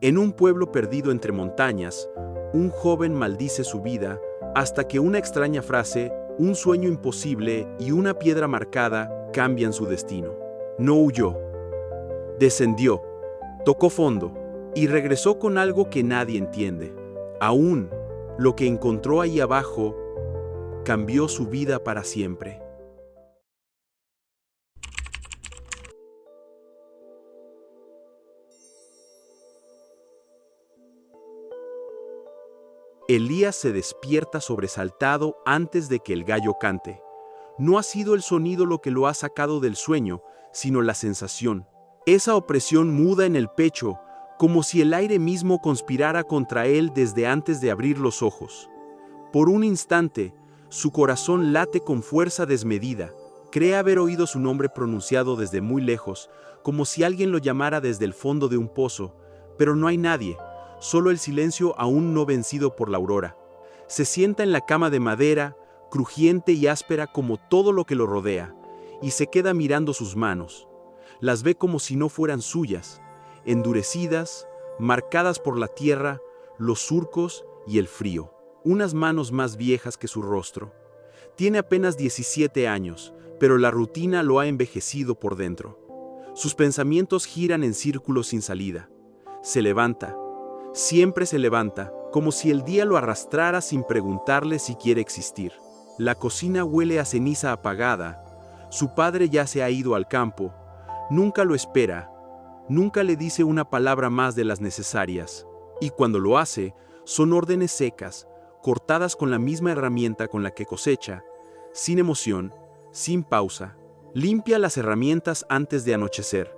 En un pueblo perdido entre montañas, un joven maldice su vida hasta que una extraña frase, un sueño imposible y una piedra marcada cambian su destino. No huyó, descendió, tocó fondo y regresó con algo que nadie entiende. Aún, lo que encontró ahí abajo cambió su vida para siempre. Elías se despierta sobresaltado antes de que el gallo cante. No ha sido el sonido lo que lo ha sacado del sueño, sino la sensación. Esa opresión muda en el pecho, como si el aire mismo conspirara contra él desde antes de abrir los ojos. Por un instante, su corazón late con fuerza desmedida. Cree haber oído su nombre pronunciado desde muy lejos, como si alguien lo llamara desde el fondo de un pozo, pero no hay nadie, solo el silencio aún no vencido por la aurora. Se sienta en la cama de madera, crujiente y áspera como todo lo que lo rodea, y se queda mirando sus manos. Las ve como si no fueran suyas, endurecidas, marcadas por la tierra, los surcos y el frío. Unas manos más viejas que su rostro. Tiene apenas 17 años, pero la rutina lo ha envejecido por dentro. Sus pensamientos giran en círculos sin salida. Se levanta, siempre se levanta, como si el día lo arrastrara sin preguntarle si quiere existir. La cocina huele a ceniza apagada. Su padre ya se ha ido al campo. Nunca lo espera. Nunca le dice una palabra más de las necesarias. Y cuando lo hace, son órdenes secas, cortadas con la misma herramienta con la que cosecha, sin emoción, sin pausa. Limpia las herramientas antes de anochecer.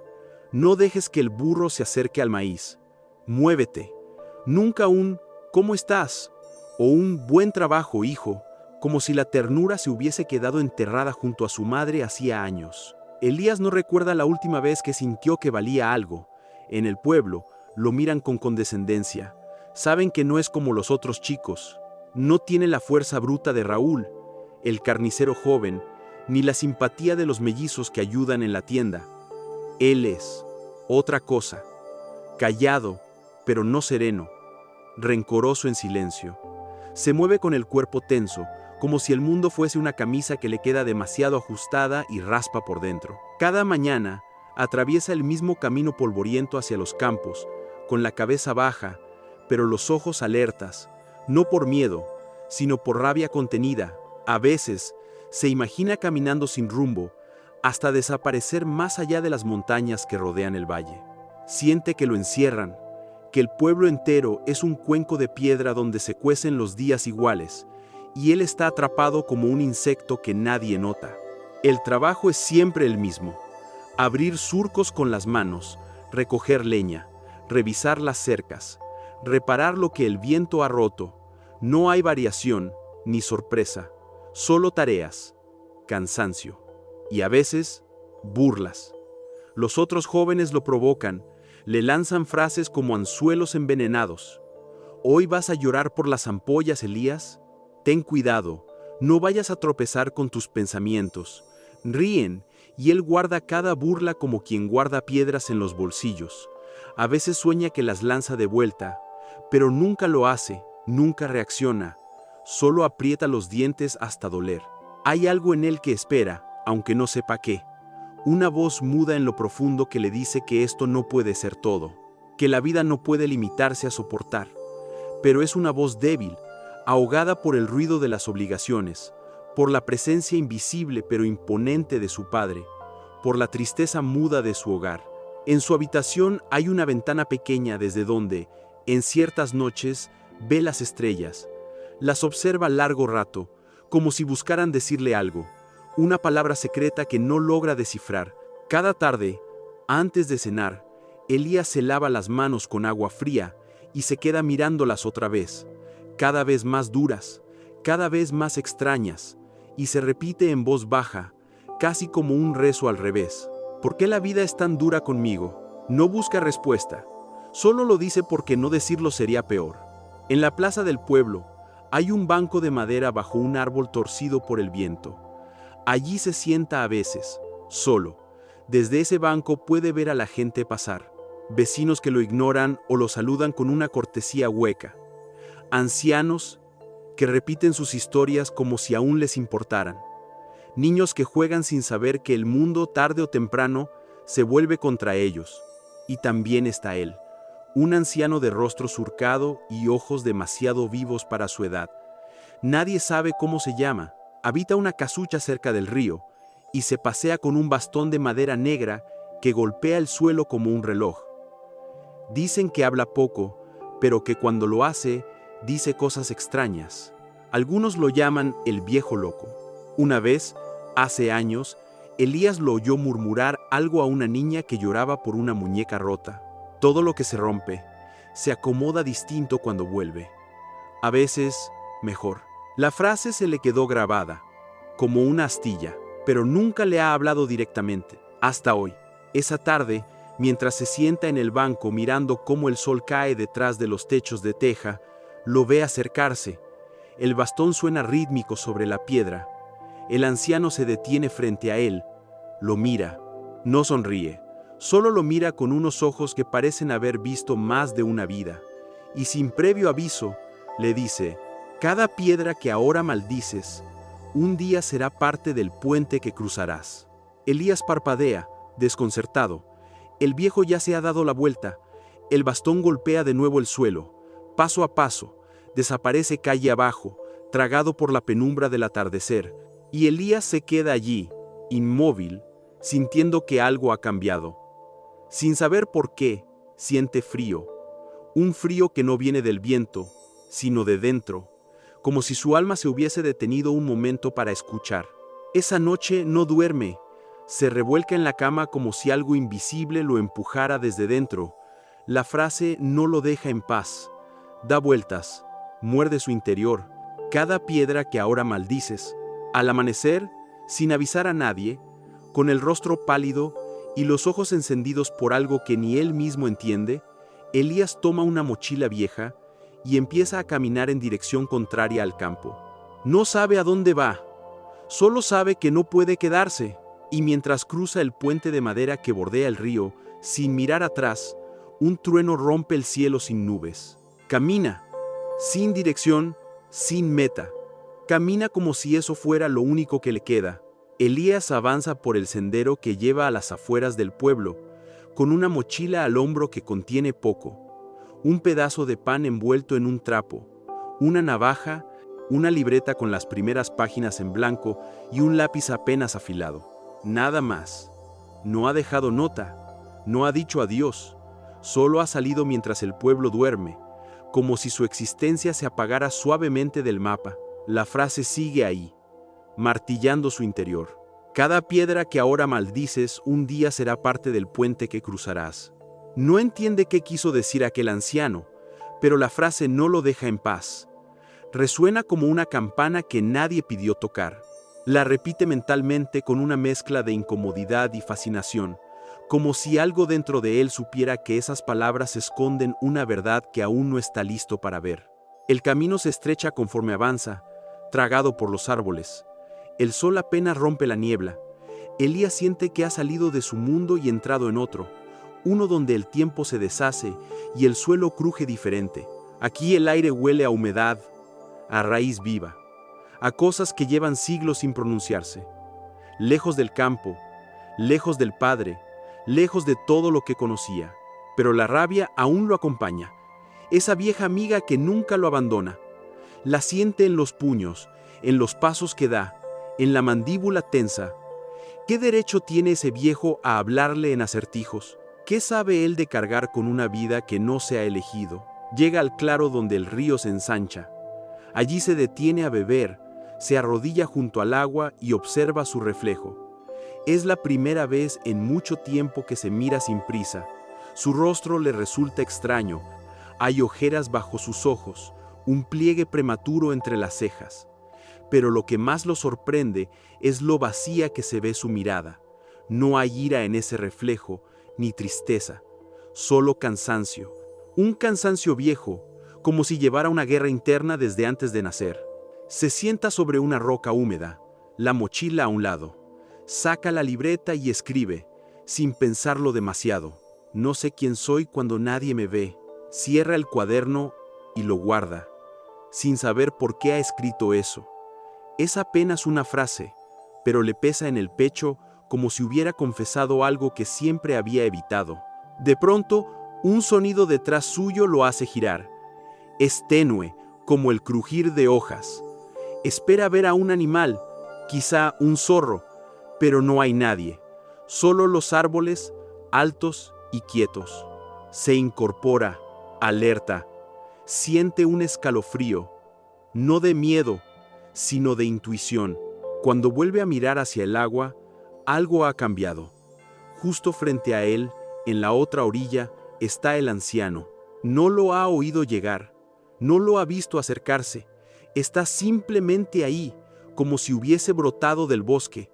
No dejes que el burro se acerque al maíz. Muévete. Nunca un ¿cómo estás? O un buen trabajo, hijo, como si la ternura se hubiese quedado enterrada junto a su madre hacía años. Elías no recuerda la última vez que sintió que valía algo. En el pueblo, lo miran con condescendencia. Saben que no es como los otros chicos. No tiene la fuerza bruta de Raúl, el carnicero joven, ni la simpatía de los mellizos que ayudan en la tienda. Él es otra cosa, callado, pero no sereno, rencoroso en silencio. Se mueve con el cuerpo tenso, como si el mundo fuese una camisa que le queda demasiado ajustada y raspa por dentro. Cada mañana, atraviesa el mismo camino polvoriento hacia los campos, con la cabeza baja, pero los ojos alertas, no por miedo, sino por rabia contenida. A veces, se imagina caminando sin rumbo, hasta desaparecer más allá de las montañas que rodean el valle. Siente que lo encierran, que el pueblo entero es un cuenco de piedra donde se cuecen los días iguales, y él está atrapado como un insecto que nadie nota. El trabajo es siempre el mismo: abrir surcos con las manos, recoger leña, revisar las cercas, reparar lo que el viento ha roto. No hay variación ni sorpresa, solo tareas, cansancio y a veces burlas. Los otros jóvenes lo provocan, le lanzan frases como anzuelos envenenados. ¿Hoy vas a llorar por las ampollas, Elías? Ten cuidado, no vayas a tropezar con tus pensamientos. Ríen, y él guarda cada burla como quien guarda piedras en los bolsillos. A veces sueña que las lanza de vuelta, pero nunca lo hace, nunca reacciona. Solo aprieta los dientes hasta doler. Hay algo en él que espera, aunque no sepa qué. Una voz muda en lo profundo que le dice que esto no puede ser todo, que la vida no puede limitarse a soportar. Pero es una voz débil, ahogada por el ruido de las obligaciones, por la presencia invisible pero imponente de su padre, por la tristeza muda de su hogar. En su habitación hay una ventana pequeña desde donde, en ciertas noches, ve las estrellas. Las observa largo rato, como si buscaran decirle algo, una palabra secreta que no logra descifrar. Cada tarde, antes de cenar, Elías se lava las manos con agua fría y se queda mirándolas otra vez, cada vez más duras, cada vez más extrañas, y se repite en voz baja, casi como un rezo al revés. ¿Por qué la vida es tan dura conmigo? No busca respuesta, solo lo dice porque no decirlo sería peor. En la plaza del pueblo, hay un banco de madera bajo un árbol torcido por el viento. Allí se sienta a veces, solo. Desde ese banco puede ver a la gente pasar. vecinos que lo ignoran o lo saludan con una cortesía hueca, ancianos que repiten sus historias como si aún les importaran, niños que juegan sin saber que el mundo tarde o temprano se vuelve contra ellos. Y también está él, un anciano de rostro surcado y ojos demasiado vivos para su edad. Nadie sabe cómo se llama, habita una casucha cerca del río y se pasea con un bastón de madera negra que golpea el suelo como un reloj. Dicen que habla poco, pero que cuando lo hace, dice cosas extrañas. Algunos lo llaman el viejo loco. Una vez, hace años, Elías lo oyó murmurar algo a una niña que lloraba por una muñeca rota. Todo lo que se rompe, se acomoda distinto cuando vuelve. A veces, mejor. La frase se le quedó grabada, como una astilla, pero nunca le ha hablado directamente, hasta hoy. Esa tarde, mientras se sienta en el banco mirando cómo el sol cae detrás de los techos de teja, lo ve acercarse. El bastón suena rítmico sobre la piedra. El anciano se detiene frente a él, lo mira, no sonríe, solo lo mira con unos ojos que parecen haber visto más de una vida, y sin previo aviso, le dice: cada piedra que ahora maldices, un día será parte del puente que cruzarás. Elías parpadea, desconcertado. El viejo ya se ha dado la vuelta, el bastón golpea de nuevo el suelo, paso a paso, desaparece calle abajo, tragado por la penumbra del atardecer, y Elías se queda allí, inmóvil, sintiendo que algo ha cambiado. Sin saber por qué, siente frío, un frío que no viene del viento, sino de dentro, como si su alma se hubiese detenido un momento para escuchar. Esa noche no duerme, se revuelca en la cama como si algo invisible lo empujara desde dentro. La frase no lo deja en paz, da vueltas, muerde su interior, cada piedra que ahora maldices. Al amanecer, sin avisar a nadie, con el rostro pálido y los ojos encendidos por algo que ni él mismo entiende, Elías toma una mochila vieja y empieza a caminar en dirección contraria al campo. No sabe a dónde va, solo sabe que no puede quedarse, y mientras cruza el puente de madera que bordea el río, sin mirar atrás, un trueno rompe el cielo sin nubes. Camina, sin dirección, sin meta. Camina como si eso fuera lo único que le queda. Elías avanza por el sendero que lleva a las afueras del pueblo, con una mochila al hombro que contiene poco, un pedazo de pan envuelto en un trapo, una navaja, una libreta con las primeras páginas en blanco y un lápiz apenas afilado. Nada más. No ha dejado nota, no ha dicho adiós, solo ha salido mientras el pueblo duerme, como si su existencia se apagara suavemente del mapa. La frase sigue ahí, martillando su interior. Cada piedra que ahora maldices un día será parte del puente que cruzarás. No entiende qué quiso decir aquel anciano, pero la frase no lo deja en paz. Resuena como una campana que nadie pidió tocar. La repite mentalmente con una mezcla de incomodidad y fascinación, como si algo dentro de él supiera que esas palabras esconden una verdad que aún no está listo para ver. El camino se estrecha conforme avanza, tragado por los árboles. El sol apenas rompe la niebla. Elías siente que ha salido de su mundo y entrado en otro, uno donde el tiempo se deshace y el suelo cruje diferente. Aquí el aire huele a humedad, a raíz viva, a cosas que llevan siglos sin pronunciarse. Lejos del campo, lejos del padre, lejos de todo lo que conocía. Pero la rabia aún lo acompaña, esa vieja amiga que nunca lo abandona. La siente en los puños, en los pasos que da, en la mandíbula tensa. ¿Qué derecho tiene ese viejo a hablarle en acertijos? ¿Qué sabe él de cargar con una vida que no se ha elegido? Llega al claro donde el río se ensancha. Allí se detiene a beber, se arrodilla junto al agua y observa su reflejo. Es la primera vez en mucho tiempo que se mira sin prisa. Su rostro le resulta extraño. Hay ojeras bajo sus ojos, un pliegue prematuro entre las cejas. Pero lo que más lo sorprende es lo vacía que se ve su mirada. No hay ira en ese reflejo, ni tristeza, solo cansancio. Un cansancio viejo, como si llevara una guerra interna desde antes de nacer. Se sienta sobre una roca húmeda, la mochila a un lado. Saca la libreta y escribe, sin pensarlo demasiado. No sé quién soy cuando nadie me ve. Cierra el cuaderno y lo guarda, sin saber por qué ha escrito eso. Es apenas una frase, pero le pesa en el pecho como si hubiera confesado algo que siempre había evitado. De pronto, un sonido detrás suyo lo hace girar. Es tenue, como el crujir de hojas. Espera ver a un animal, quizá un zorro, pero no hay nadie. Solo los árboles, altos y quietos. Se incorpora, alerta. Siente un escalofrío, no de miedo, sino de intuición. Cuando vuelve a mirar hacia el agua, algo ha cambiado. Justo frente a él, en la otra orilla, está el anciano. No lo ha oído llegar, no lo ha visto acercarse. Está simplemente ahí, como si hubiese brotado del bosque.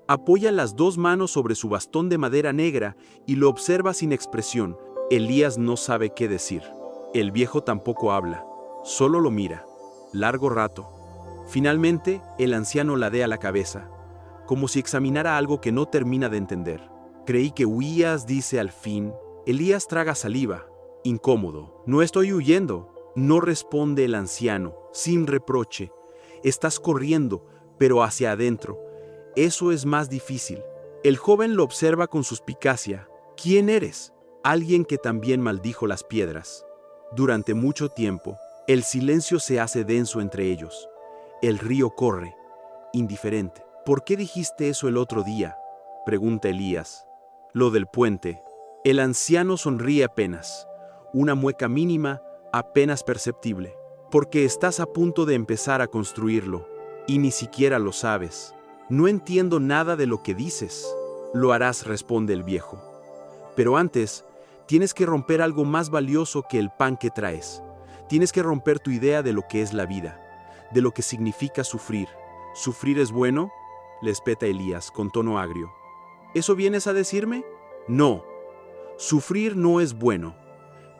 Apoya las dos manos sobre su bastón de madera negra y lo observa sin expresión. Elías no sabe qué decir. El viejo tampoco habla, solo lo mira. Largo rato. Finalmente, el anciano ladea la cabeza, como si examinara algo que no termina de entender. Creí que huías, dice al fin. Elías traga saliva, incómodo. No estoy huyendo, no responde el anciano, sin reproche. Estás corriendo, pero hacia adentro. Eso es más difícil. El joven lo observa con suspicacia. ¿Quién eres? Alguien que también maldijo las piedras. Durante mucho tiempo, el silencio se hace denso entre ellos. El río corre, indiferente. ¿Por qué dijiste eso el otro día?, pregunta Elías. Lo del puente. El anciano sonríe apenas, una mueca mínima, apenas perceptible. Porque estás a punto de empezar a construirlo, y ni siquiera lo sabes. No entiendo nada de lo que dices. Lo harás, responde el viejo. Pero antes, tienes que romper algo más valioso que el pan que traes. Tienes que romper tu idea de lo que es la vida, de lo que significa sufrir. ¿Sufrir es bueno?, le espeta Elías con tono agrio. ¿Eso vienes a decirme? No, sufrir no es bueno,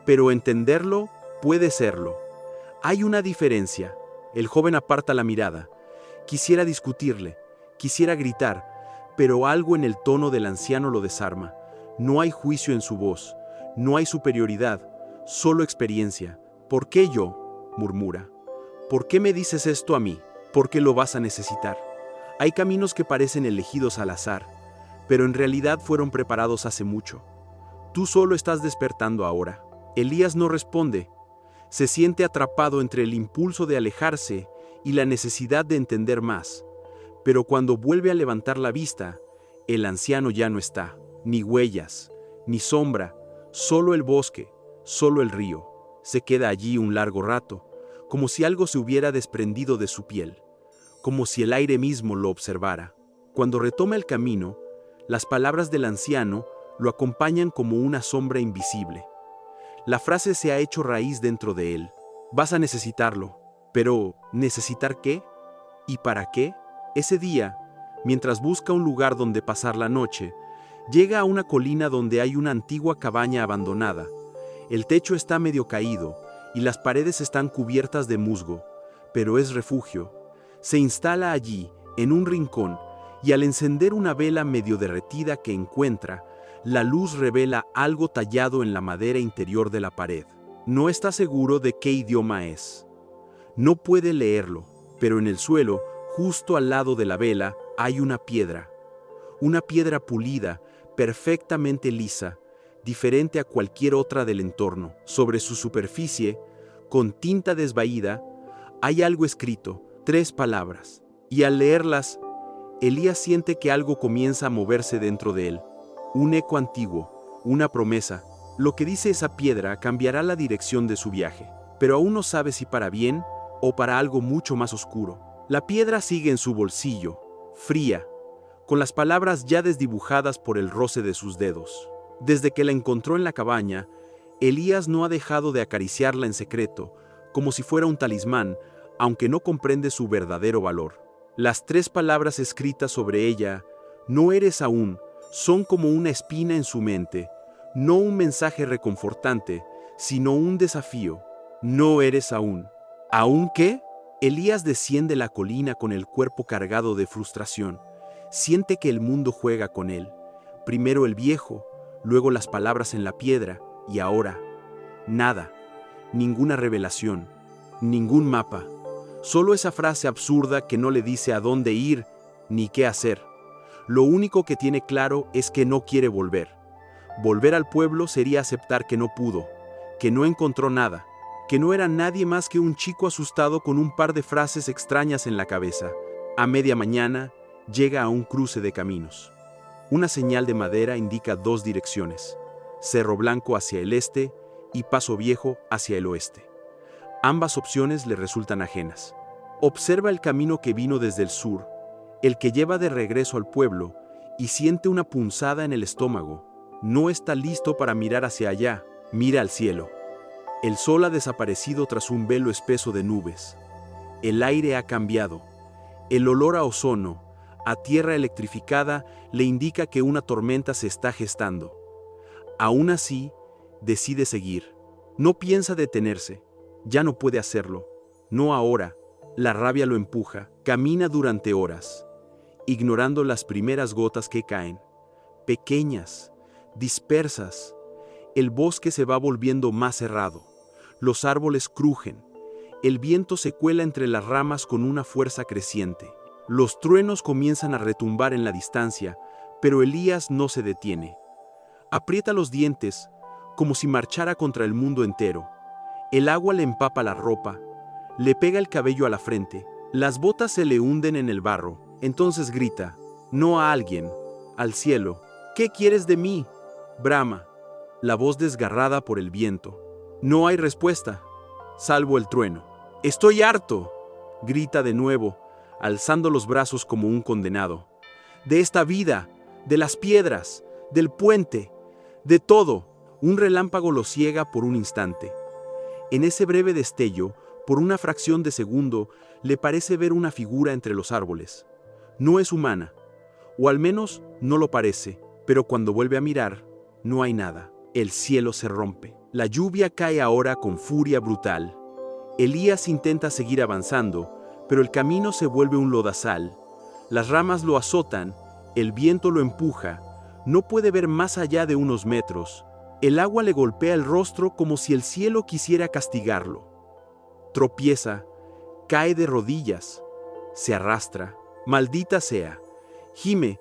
pero entenderlo puede serlo. Hay una diferencia. El joven aparta la mirada. Quisiera discutirle, quisiera gritar, pero algo en el tono del anciano lo desarma. No hay juicio en su voz, no hay superioridad, solo experiencia. ¿Por qué yo?, murmura. ¿Por qué me dices esto a mí? ¿Por qué lo vas a necesitar? Hay caminos que parecen elegidos al azar, pero en realidad fueron preparados hace mucho. Tú solo estás despertando ahora. Elías no responde. Se siente atrapado entre el impulso de alejarse y la necesidad de entender más. Pero cuando vuelve a levantar la vista, el anciano ya no está. Ni huellas, ni sombra, solo el bosque, solo el río. Se queda allí un largo rato, como si algo se hubiera desprendido de su piel, como si el aire mismo lo observara. Cuando retoma el camino, las palabras del anciano lo acompañan como una sombra invisible. La frase se ha hecho raíz dentro de él. Vas a necesitarlo. Pero, ¿necesitar qué? ¿Y para qué? Ese día, mientras busca un lugar donde pasar la noche, llega a una colina donde hay una antigua cabaña abandonada. El techo está medio caído y las paredes están cubiertas de musgo, pero es refugio. Se instala allí, en un rincón, y al encender una vela medio derretida que encuentra, la luz revela algo tallado en la madera interior de la pared. No está seguro de qué idioma es. No puede leerlo, pero en el suelo, justo al lado de la vela, hay una piedra. Una piedra pulida, perfectamente lisa, diferente a cualquier otra del entorno. Sobre su superficie, con tinta desvaída, hay algo escrito, 3 palabras. Y al leerlas, Elías siente que algo comienza a moverse dentro de él. Un eco antiguo, una promesa. Lo que dice esa piedra cambiará la dirección de su viaje, pero aún no sabe si para bien o para algo mucho más oscuro. La piedra sigue en su bolsillo, fría, con las palabras ya desdibujadas por el roce de sus dedos. Desde que la encontró en la cabaña, Elías no ha dejado de acariciarla en secreto, como si fuera un talismán, aunque no comprende su verdadero valor. Las 3 palabras escritas sobre ella, no eres aún, son como una espina en su mente, no un mensaje reconfortante, sino un desafío. No eres aún. ¿Aún qué? Elías desciende la colina con el cuerpo cargado de frustración. Siente que el mundo juega con él. Primero el viejo, luego las palabras en la piedra, y ahora, nada, ninguna revelación, ningún mapa, solo esa frase absurda que no le dice a dónde ir ni qué hacer. Lo único que tiene claro es que no quiere volver. Volver al pueblo sería aceptar que no pudo, que no encontró nada, que no era nadie más que un chico asustado con un par de frases extrañas en la cabeza. A media mañana, llega a un cruce de caminos. Una señal de madera indica dos direcciones: Cerro Blanco hacia el este y Paso Viejo hacia el oeste. Ambas opciones le resultan ajenas. Observa el camino que vino desde el sur, el que lleva de regreso al pueblo, y siente una punzada en el estómago. No está listo para mirar hacia allá, mira al cielo. El sol ha desaparecido tras un velo espeso de nubes. El aire ha cambiado. El olor a ozono, a tierra electrificada, le indica que una tormenta se está gestando. Aún así, decide seguir. No piensa detenerse. Ya no puede hacerlo. No ahora. La rabia lo empuja. Camina durante horas, ignorando las primeras gotas que caen. Pequeñas, dispersas. El bosque se va volviendo más cerrado. Los árboles crujen. El viento se cuela entre las ramas con una fuerza creciente. Los truenos comienzan a retumbar en la distancia, pero Elías no se detiene. Aprieta los dientes, como si marchara contra el mundo entero. El agua le empapa la ropa, le pega el cabello a la frente, las botas se le hunden en el barro. Entonces grita, no a alguien, al cielo. ¿Qué quieres de mí? Brama, la voz desgarrada por el viento. No hay respuesta, salvo el trueno. ¡Estoy harto!, grita de nuevo, alzando los brazos como un condenado. De esta vida, de las piedras, del puente, de todo. Un relámpago lo ciega por un instante. En ese breve destello, por una fracción de segundo, le parece ver una figura entre los árboles. No es humana, o al menos no lo parece, pero cuando vuelve a mirar, no hay nada. El cielo se rompe. La lluvia cae ahora con furia brutal. Elías intenta seguir avanzando, pero el camino se vuelve un lodazal. Las ramas lo azotan, el viento lo empuja, no puede ver más allá de unos metros. El agua le golpea el rostro como si el cielo quisiera castigarlo. Tropieza, cae de rodillas, se arrastra. Maldita sea, gime,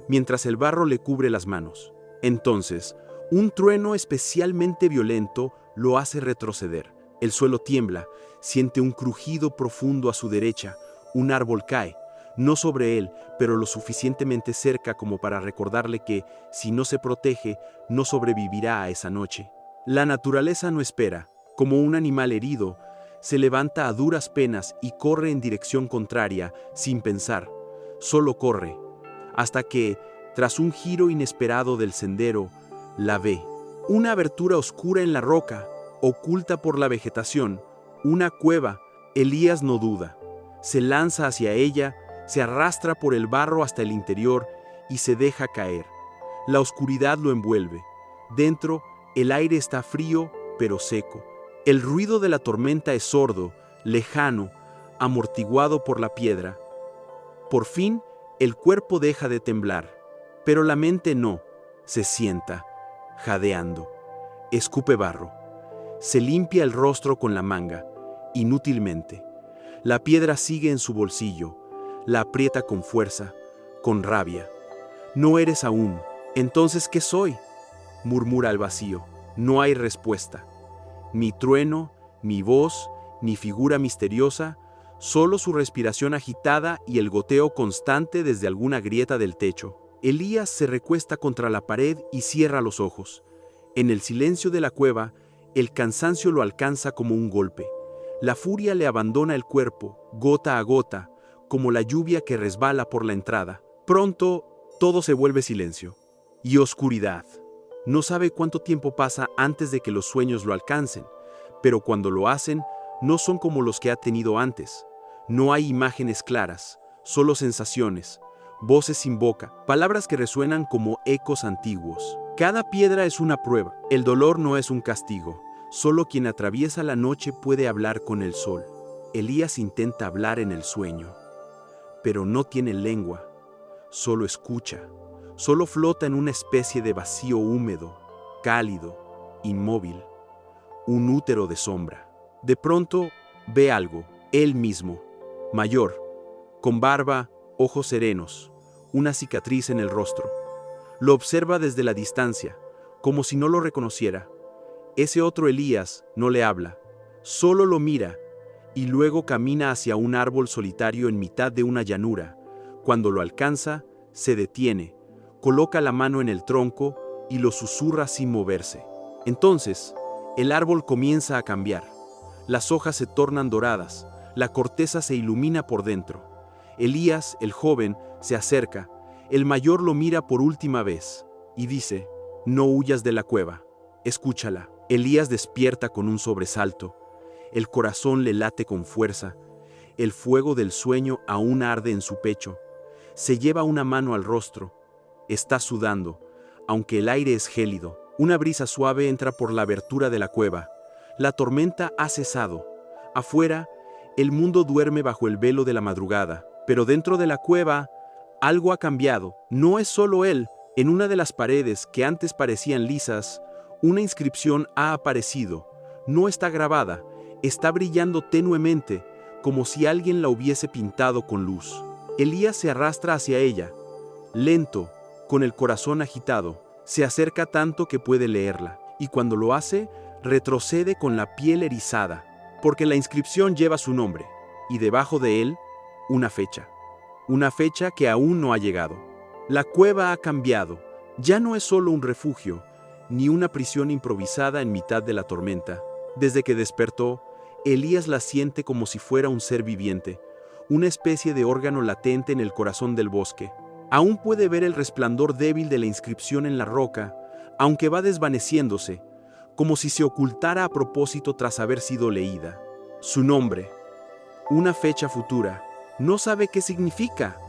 mientras el barro le cubre las manos. Entonces, un trueno especialmente violento lo hace retroceder. El suelo tiembla, siente un crujido profundo a su derecha. Un árbol cae, no sobre él, pero lo suficientemente cerca como para recordarle que, si no se protege, no sobrevivirá a esa noche. La naturaleza no espera. Como un animal herido, se levanta a duras penas y corre en dirección contraria, sin pensar. Solo corre, hasta que, tras un giro inesperado del sendero, la ve. Una abertura oscura en la roca, oculta por la vegetación, una cueva. Elías no duda. Se lanza hacia ella, se arrastra por el barro hasta el interior y se deja caer. La oscuridad lo envuelve. Dentro, el aire está frío, pero seco. El ruido de la tormenta es sordo, lejano, amortiguado por la piedra. Por fin, el cuerpo deja de temblar, pero la mente no. Se sienta, jadeando. Escupe barro. Se limpia el rostro con la manga, inútilmente. La piedra sigue en su bolsillo. La aprieta con fuerza, con rabia. No eres aún. ¿Entonces qué soy?, murmura al vacío. No hay respuesta. Ni trueno, ni voz, ni figura misteriosa, solo su respiración agitada y el goteo constante desde alguna grieta del techo. Elías se recuesta contra la pared y cierra los ojos. En el silencio de la cueva, el cansancio lo alcanza como un golpe. La furia le abandona el cuerpo, gota a gota, como la lluvia que resbala por la entrada. Pronto, todo se vuelve silencio y oscuridad. No sabe cuánto tiempo pasa antes de que los sueños lo alcancen, pero cuando lo hacen, no son como los que ha tenido antes. No hay imágenes claras, solo sensaciones, voces sin boca, palabras que resuenan como ecos antiguos. Cada piedra es una prueba. El dolor no es un castigo. Solo quien atraviesa la noche puede hablar con el sol. Elías intenta hablar en el sueño, pero no tiene lengua. Solo escucha, Solo flota en una especie de vacío húmedo, cálido, inmóvil, un útero de sombra. De pronto, ve algo, él mismo, mayor, con barba, ojos serenos, una cicatriz en el rostro. Lo observa desde la distancia, como si no lo reconociera. Ese otro Elías no le habla, solo lo mira, y luego camina hacia un árbol solitario en mitad de una llanura. Cuando lo alcanza, se detiene, coloca la mano en el tronco y lo susurra sin moverse. Entonces, el árbol comienza a cambiar. Las hojas se tornan doradas, la corteza se ilumina por dentro. Elías, el joven, se acerca. El mayor lo mira por última vez y dice: «No huyas de la cueva, escúchala». Elías despierta con un sobresalto. El corazón le late con fuerza. El fuego del sueño aún arde en su pecho. Se lleva una mano al rostro. Está sudando, aunque el aire es gélido. Una brisa suave entra por la abertura de la cueva. La tormenta ha cesado. Afuera, el mundo duerme bajo el velo de la madrugada. Pero dentro de la cueva, algo ha cambiado. No es solo él. En una de las paredes que antes parecían lisas, una inscripción ha aparecido. No está grabada, está brillando tenuemente, como si alguien la hubiese pintado con luz. Elías se arrastra hacia ella, lento, con el corazón agitado. Se acerca tanto que puede leerla, y cuando lo hace, retrocede con la piel erizada, porque la inscripción lleva su nombre, y debajo de él, una fecha. Una fecha que aún no ha llegado. La cueva ha cambiado. Ya no es solo un refugio, ni una prisión improvisada en mitad de la tormenta. Desde que despertó, Elías la siente como si fuera un ser viviente, una especie de órgano latente en el corazón del bosque. Aún puede ver el resplandor débil de la inscripción en la roca, aunque va desvaneciéndose, como si se ocultara a propósito tras haber sido leída. Su nombre, una fecha futura, no sabe qué significa.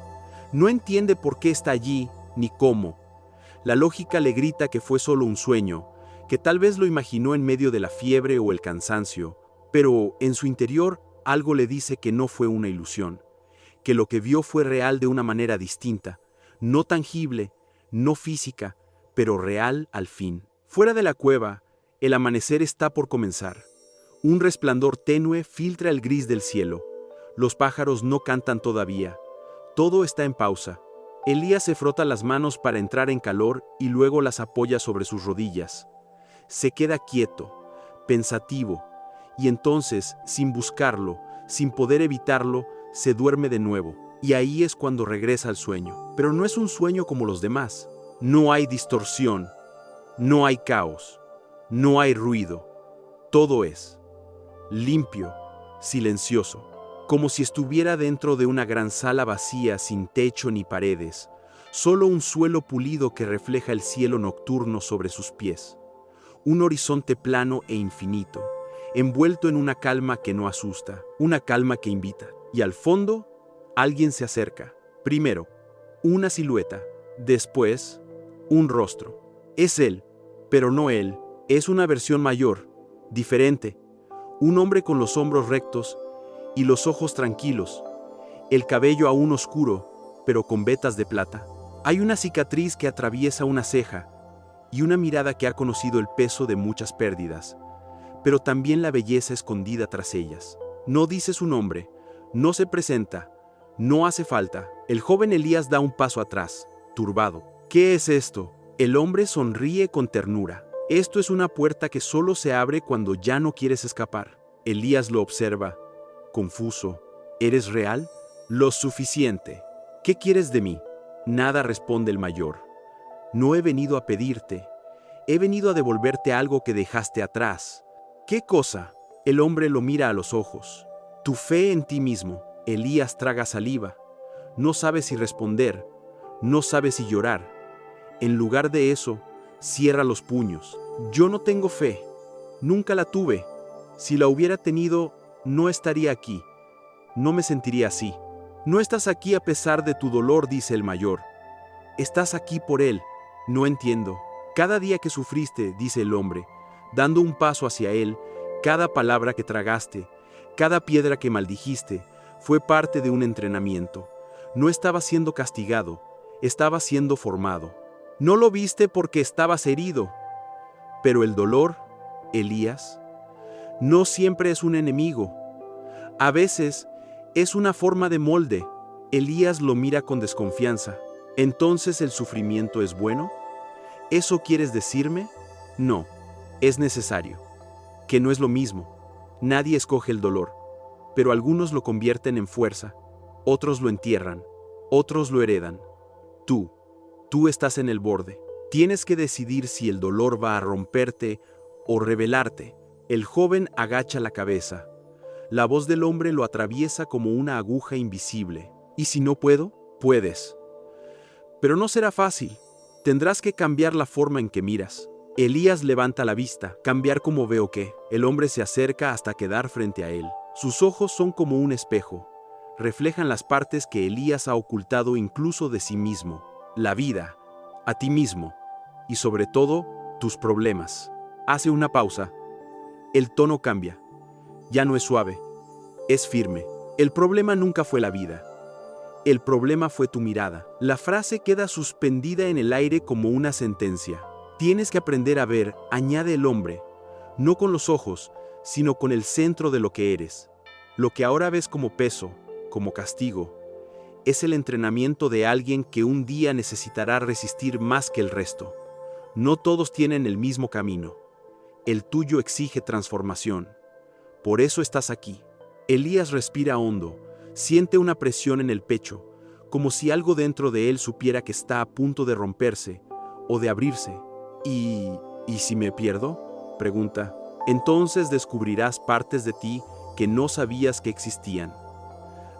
No entiende por qué está allí, ni cómo. La lógica le grita que fue solo un sueño, que tal vez lo imaginó en medio de la fiebre o el cansancio, pero en su interior algo le dice que no fue una ilusión, que lo que vio fue real de una manera distinta, no tangible, no física, pero real al fin. Fuera de la cueva, el amanecer está por comenzar. Un resplandor tenue filtra el gris del cielo. Los pájaros no cantan todavía. Todo está en pausa. Elías se frota las manos para entrar en calor y luego las apoya sobre sus rodillas. Se queda quieto, pensativo, y entonces, sin buscarlo, sin poder evitarlo, se duerme de nuevo. Y ahí es cuando regresa al sueño. Pero no es un sueño como los demás. No hay distorsión, no hay caos, no hay ruido. Todo es limpio, silencioso, como si estuviera dentro de una gran sala vacía sin techo ni paredes, solo un suelo pulido que refleja el cielo nocturno sobre sus pies. Un horizonte plano e infinito, envuelto en una calma que no asusta, una calma que invita. Y al fondo, alguien se acerca. Primero, una silueta, después, un rostro. Es él, pero no él, es una versión mayor, diferente. Un hombre con los hombros rectos y los ojos tranquilos, el cabello aún oscuro, pero con vetas de plata. Hay una cicatriz que atraviesa una ceja y una mirada que ha conocido el peso de muchas pérdidas, pero también la belleza escondida tras ellas. No dice su nombre, no se presenta, no hace falta. El joven Elías da un paso atrás, turbado. ¿Qué es esto? El hombre sonríe con ternura. Esto es una puerta que solo se abre cuando ya no quieres escapar. Elías lo observa, confuso. ¿Eres real? Lo suficiente. ¿Qué quieres de mí? Nada, responde el mayor. No he venido a pedirte. He venido a devolverte algo que dejaste atrás. ¿Qué cosa? El hombre lo mira a los ojos. Tu fe en ti mismo. Elías traga saliva. No sabe si responder, no sabe si llorar. En lugar de eso, cierra los puños. Yo no tengo fe. Nunca la tuve. Si la hubiera tenido, no estaría aquí. No me sentiría así. No estás aquí a pesar de tu dolor, dice el mayor. Estás aquí por él. No entiendo. Cada día que sufriste, dice el hombre, dando un paso hacia él, cada palabra que tragaste, cada piedra que maldijiste, fue parte de un entrenamiento. No estaba siendo castigado, estaba siendo formado. No lo viste porque estabas herido. Pero el dolor, Elías, no siempre es un enemigo. A veces es una forma de molde. Elías lo mira con desconfianza. ¿Entonces el sufrimiento es bueno? ¿Eso quieres decirme? No, es necesario. Que no es lo mismo. Nadie escoge el dolor, pero algunos lo convierten en fuerza, otros lo entierran, otros lo heredan. Tú estás en el borde. Tienes que decidir si el dolor va a romperte o revelarte. El joven agacha la cabeza. La voz del hombre lo atraviesa como una aguja invisible. ¿Y si no puedo? Puedes. Pero no será fácil. Tendrás que cambiar la forma en que miras. Elías levanta la vista, cambiar como veo que. El hombre se acerca hasta quedar frente a él. Sus ojos son como un espejo. Reflejan las partes que Elías ha ocultado incluso de sí mismo. La vida, a ti mismo y sobre todo, tus problemas. Hace una pausa. El tono cambia. Ya no es suave, es firme. El problema nunca fue la vida. El problema fue tu mirada. La frase queda suspendida en el aire como una sentencia. Tienes que aprender a ver, añade el hombre, no con los ojos, sino con el centro de lo que eres. Lo que ahora ves como peso, como castigo, es el entrenamiento de alguien que un día necesitará resistir más que el resto. No todos tienen el mismo camino. El tuyo exige transformación. Por eso estás aquí. Elías respira hondo, siente una presión en el pecho, como si algo dentro de él supiera que está a punto de romperse o de abrirse. ¿Y si me pierdo?, pregunta. Entonces descubrirás partes de ti que no sabías que existían.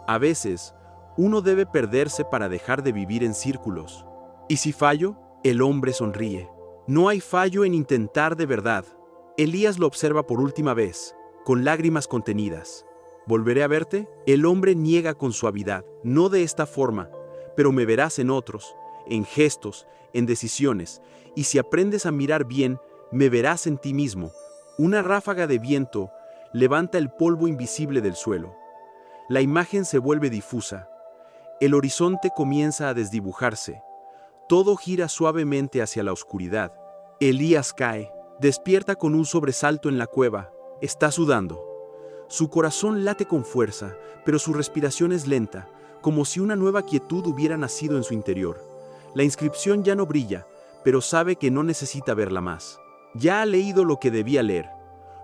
A veces, uno debe perderse para dejar de vivir en círculos. ¿Y si fallo? El hombre sonríe. No hay fallo en intentar de verdad. Elías lo observa por última vez, con lágrimas contenidas. ¿Volveré a verte? El hombre niega con suavidad. No de esta forma, pero me verás en otros, en gestos, en decisiones, y si aprendes a mirar bien, me verás en ti mismo. Una ráfaga de viento levanta el polvo invisible del suelo. La imagen se vuelve difusa. El horizonte comienza a desdibujarse. Todo gira suavemente hacia la oscuridad. Elías cae, despierta con un sobresalto en la cueva. Está sudando. Su corazón late con fuerza, pero su respiración es lenta, como si una nueva quietud hubiera nacido en su interior. La inscripción ya no brilla, pero sabe que no necesita verla más. Ya ha leído lo que debía leer.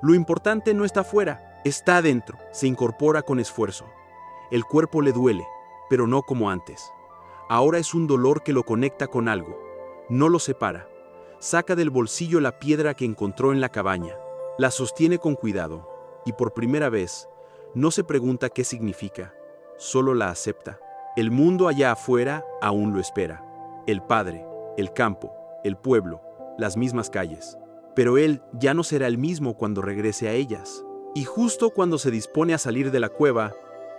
Lo importante no está afuera, está adentro. Se incorpora con esfuerzo. El cuerpo le duele, pero no como antes. Ahora es un dolor que lo conecta con algo. No lo separa. Saca del bolsillo la piedra que encontró en la cabaña. La sostiene con cuidado. Y por primera vez, no se pregunta qué significa. Solo la acepta. El mundo allá afuera aún lo espera. El padre, el campo, el pueblo, las mismas calles. Pero él ya no será el mismo cuando regrese a ellas. Y justo cuando se dispone a salir de la cueva,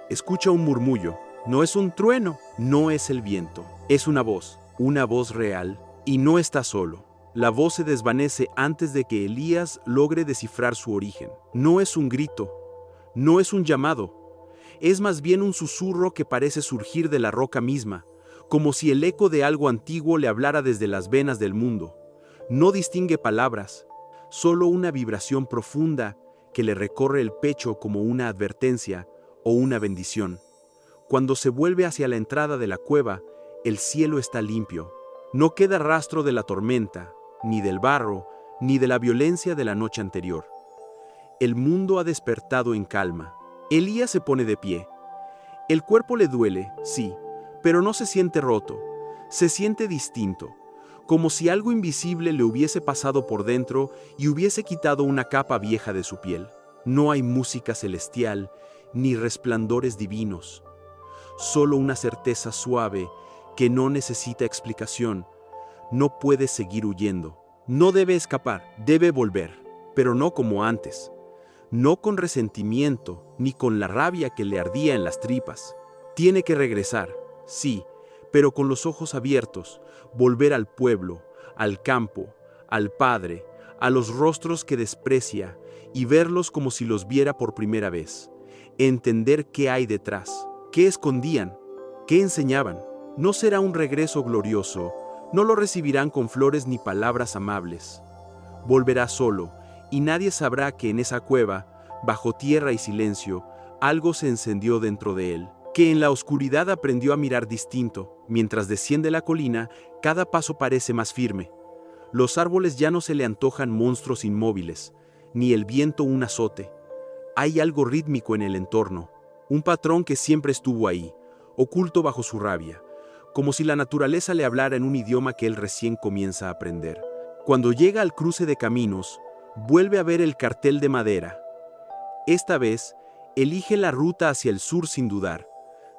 escucha un murmullo. No es un trueno, no es el viento. Es una voz real, y no está solo. La voz se desvanece antes de que Elías logre descifrar su origen. No es un grito, no es un llamado. Es más bien un susurro que parece surgir de la roca misma, como si el eco de algo antiguo le hablara desde las venas del mundo. No distingue palabras, solo una vibración profunda que le recorre el pecho como una advertencia o una bendición. Cuando se vuelve hacia la entrada de la cueva, el cielo está limpio. No queda rastro de la tormenta, ni del barro, ni de la violencia de la noche anterior. El mundo ha despertado en calma. Elías se pone de pie. El cuerpo le duele, sí, pero no se siente roto. Se siente distinto, como si algo invisible le hubiese pasado por dentro y hubiese quitado una capa vieja de su piel. No hay música celestial, ni resplandores divinos. Solo una certeza suave que no necesita explicación. No puede seguir huyendo. No debe escapar, debe volver, pero no como antes. No con resentimiento, ni con la rabia que le ardía en las tripas. Tiene que regresar, sí, pero con los ojos abiertos, volver al pueblo, al campo, al padre, a los rostros que desprecia y verlos como si los viera por primera vez. Entender qué hay detrás, qué escondían, qué enseñaban. No será un regreso glorioso, No lo recibirán con flores ni palabras amables. Volverá solo, y nadie sabrá que en esa cueva, bajo tierra y silencio, algo se encendió dentro de él, que en la oscuridad aprendió a mirar distinto. Mientras desciende la colina, cada paso parece más firme. Los árboles ya no se le antojan monstruos inmóviles, ni el viento un azote. Hay algo rítmico en el entorno, un patrón que siempre estuvo ahí, oculto bajo su rabia, como si la naturaleza le hablara en un idioma que él recién comienza a aprender. Cuando llega al cruce de caminos, vuelve a ver el cartel de madera. Esta vez, elige la ruta hacia el sur sin dudar.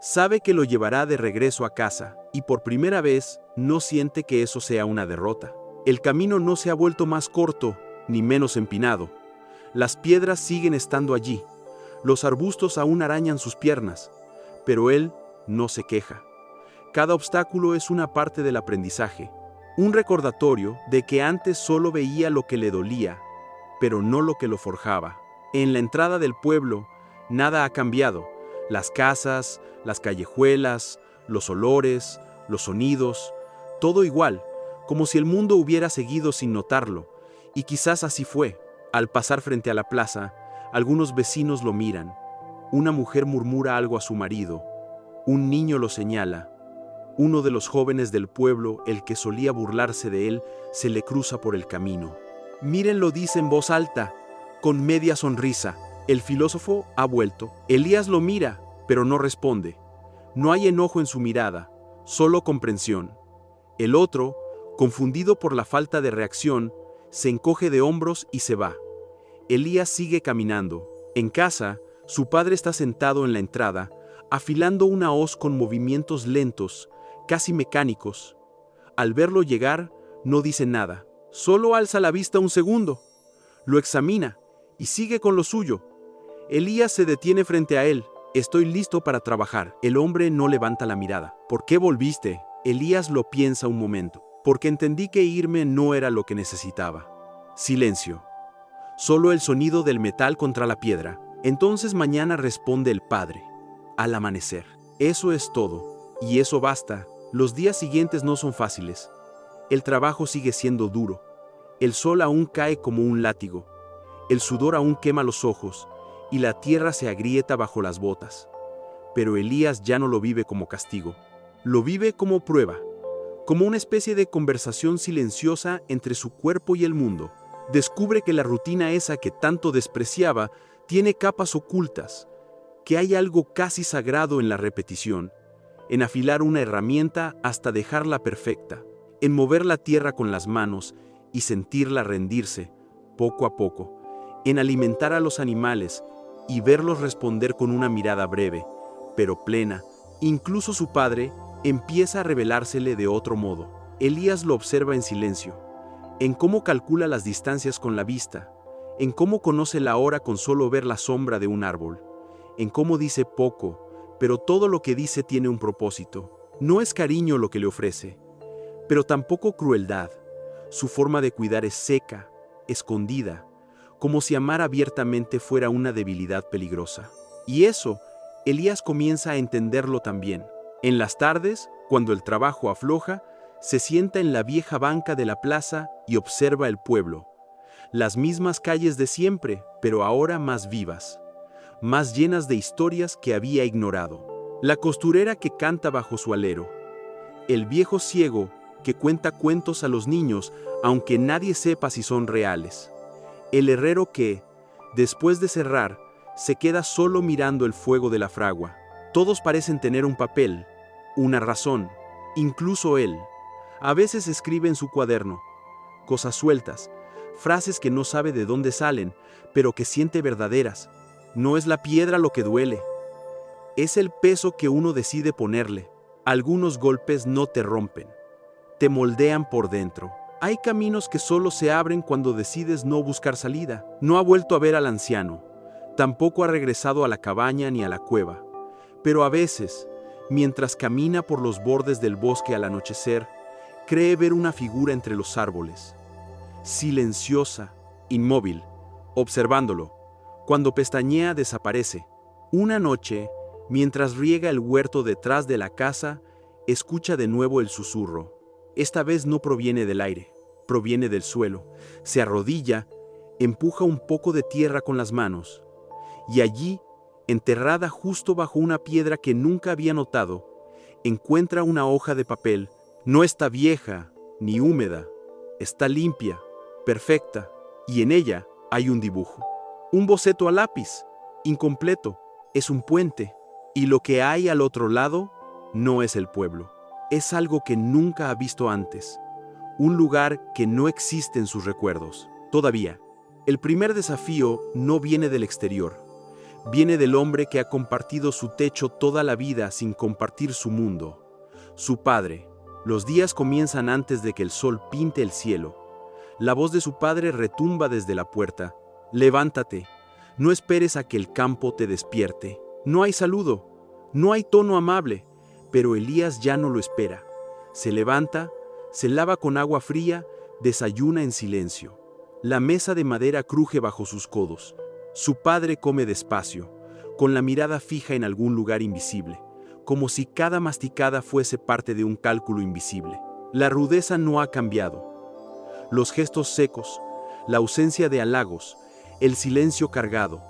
Sabe que lo llevará de regreso a casa, y por primera vez no siente que eso sea una derrota. El camino no se ha vuelto más corto, ni menos empinado. Las piedras siguen estando allí, los arbustos aún arañan sus piernas, pero él no se queja. Cada obstáculo es una parte del aprendizaje, un recordatorio de que antes solo veía lo que le dolía, pero no lo que lo forjaba. En la entrada del pueblo, nada ha cambiado. Las casas, las callejuelas, los olores, los sonidos, todo igual, como si el mundo hubiera seguido sin notarlo. Y quizás así fue. Al pasar frente a la plaza, algunos vecinos lo miran. Una mujer murmura algo a su marido. Un niño lo señala. Uno de los jóvenes del pueblo, el que solía burlarse de él, se le cruza por el camino. Mírenlo, dice en voz alta, con media sonrisa. El filósofo ha vuelto. Elías lo mira, pero no responde. No hay enojo en su mirada, solo comprensión. El otro, confundido por la falta de reacción, se encoge de hombros y se va. Elías sigue caminando. En casa, su padre está sentado en la entrada, afilando una hoz con movimientos lentos, casi mecánicos. Al verlo llegar, no dice nada, solo alza la vista un segundo. Lo examina y sigue con lo suyo. Elías se detiene frente a él. Estoy listo para trabajar. El hombre no levanta la mirada. ¿Por qué volviste? Elías lo piensa un momento. Porque entendí que irme no era lo que necesitaba. Silencio. Solo el sonido del metal contra la piedra. Entonces mañana, responde el padre. Al amanecer. Eso es todo. Y eso basta. Los días siguientes no son fáciles. El trabajo sigue siendo duro. El sol aún cae como un látigo. El sudor aún quema los ojos. Y la tierra se agrieta bajo las botas. Pero Elías ya no lo vive como castigo. Lo vive como prueba. Como una especie de conversación silenciosa entre su cuerpo y el mundo. Descubre que la rutina esa que tanto despreciaba tiene capas ocultas, que hay algo casi sagrado en la repetición, en afilar una herramienta hasta dejarla perfecta, en mover la tierra con las manos y sentirla rendirse, poco a poco, en alimentar a los animales y verlos responder con una mirada breve, pero plena. Incluso su padre empieza a revelársele de otro modo. Elías lo observa en silencio, en cómo calcula las distancias con la vista, en cómo conoce la hora con solo ver la sombra de un árbol, en cómo dice poco, pero todo lo que dice tiene un propósito. No es cariño lo que le ofrece, pero tampoco crueldad. Su forma de cuidar es seca, escondida, como si amar abiertamente fuera una debilidad peligrosa. Y eso, Elías comienza a entenderlo también. En las tardes, cuando el trabajo afloja, se sienta en la vieja banca de la plaza y observa el pueblo. Las mismas calles de siempre, pero ahora más vivas, más llenas de historias que había ignorado. La costurera que canta bajo su alero. El viejo ciego que cuenta cuentos a los niños, aunque nadie sepa si son reales. El herrero que, después de cerrar, se queda solo mirando el fuego de la fragua. Todos parecen tener un papel, una razón, incluso él. A veces escribe en su cuaderno, cosas sueltas, frases que no sabe de dónde salen, pero que siente verdaderas. No es la piedra lo que duele, es el peso que uno decide ponerle. Algunos golpes no te rompen, te moldean por dentro. Hay caminos que solo se abren cuando decides no buscar salida. No ha vuelto a ver al anciano, tampoco ha regresado a la cabaña ni a la cueva. Pero a veces, mientras camina por los bordes del bosque al anochecer, cree ver una figura entre los árboles, silenciosa, inmóvil, observándolo. Cuando pestañea, desaparece. Una noche, mientras riega el huerto detrás de la casa, escucha de nuevo el susurro. Esta vez no proviene del aire, proviene del suelo. Se arrodilla, empuja un poco de tierra con las manos, y allí, enterrada justo bajo una piedra que nunca había notado, encuentra una hoja de papel. No está vieja ni húmeda, está limpia, perfecta, y en ella hay un dibujo. Un boceto a lápiz, incompleto, es un puente, y lo que hay al otro lado no es el pueblo. Es algo que nunca ha visto antes, un lugar que no existe en sus recuerdos. Todavía, el primer desafío no viene del exterior, viene del hombre que ha compartido su techo toda la vida sin compartir su mundo, su padre. Los días comienzan antes de que el sol pinte el cielo. La voz de su padre retumba desde la puerta. Levántate, no esperes a que el campo te despierte. No hay saludo, no hay tono amable, pero Elías ya no lo espera. Se levanta, se lava con agua fría, desayuna en silencio. La mesa de madera cruje bajo sus codos. Su padre come despacio, con la mirada fija en algún lugar invisible, como si cada masticada fuese parte de un cálculo invisible. La rudeza no ha cambiado. Los gestos secos, la ausencia de halagos, el silencio cargado.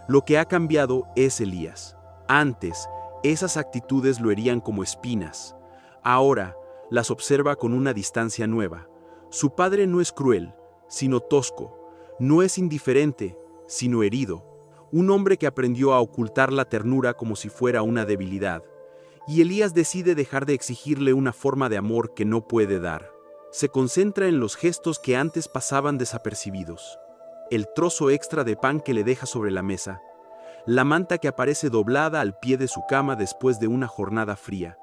Lo que ha cambiado es Elías. Antes, esas actitudes lo herían como espinas. Ahora, las observa con una distancia nueva. Su padre no es cruel, sino tosco. No es indiferente, sino herido. Un hombre que aprendió a ocultar la ternura como si fuera una debilidad. Y Elías decide dejar de exigirle una forma de amor que no puede dar. Se concentra en los gestos que antes pasaban desapercibidos. El trozo extra de pan que le deja sobre la mesa. La manta que aparece doblada al pie de su cama después de una jornada fría.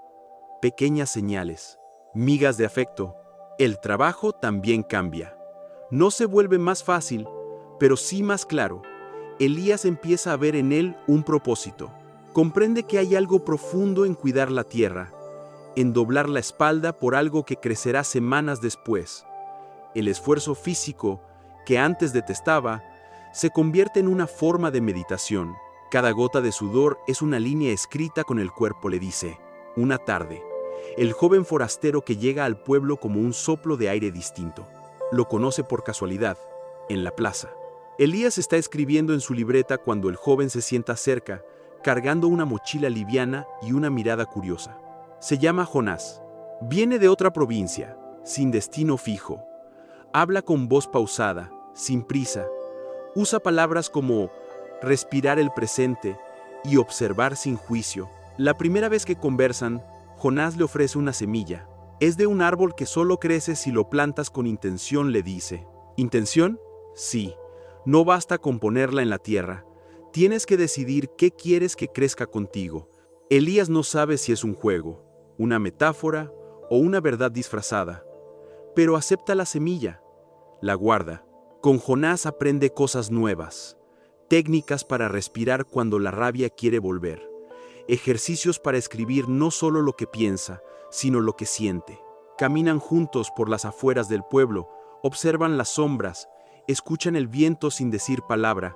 Pequeñas señales, migas de afecto. El trabajo también cambia. No se vuelve más fácil, pero sí más claro. Elías empieza a ver en él un propósito. Comprende que hay algo profundo en cuidar la tierra, en doblar la espalda por algo que crecerá semanas después. El esfuerzo físico, que antes detestaba, se convierte en una forma de meditación. Cada gota de sudor es una línea escrita con el cuerpo, le dice. Una tarde, el joven forastero que llega al pueblo como un soplo de aire distinto. Lo conoce por casualidad, en la plaza. Elías está escribiendo en su libreta cuando el joven se sienta cerca, cargando una mochila liviana y una mirada curiosa. Se llama Jonás. Viene de otra provincia, sin destino fijo. Habla con voz pausada, sin prisa. Usa palabras como respirar el presente y observar sin juicio. La primera vez que conversan, Jonás le ofrece una semilla. Es de un árbol que solo crece si lo plantas con intención, le dice. ¿Intención? Sí. No basta con ponerla en la tierra. Tienes que decidir qué quieres que crezca contigo. Elías no sabe si es un juego, una metáfora o una verdad disfrazada. Pero acepta la semilla. La guarda. Con Jonás aprende cosas nuevas. Técnicas para respirar cuando la rabia quiere volver. Ejercicios para escribir no solo lo que piensa, sino lo que siente. Caminan juntos por las afueras del pueblo, observan las sombras, escuchan el viento sin decir palabra.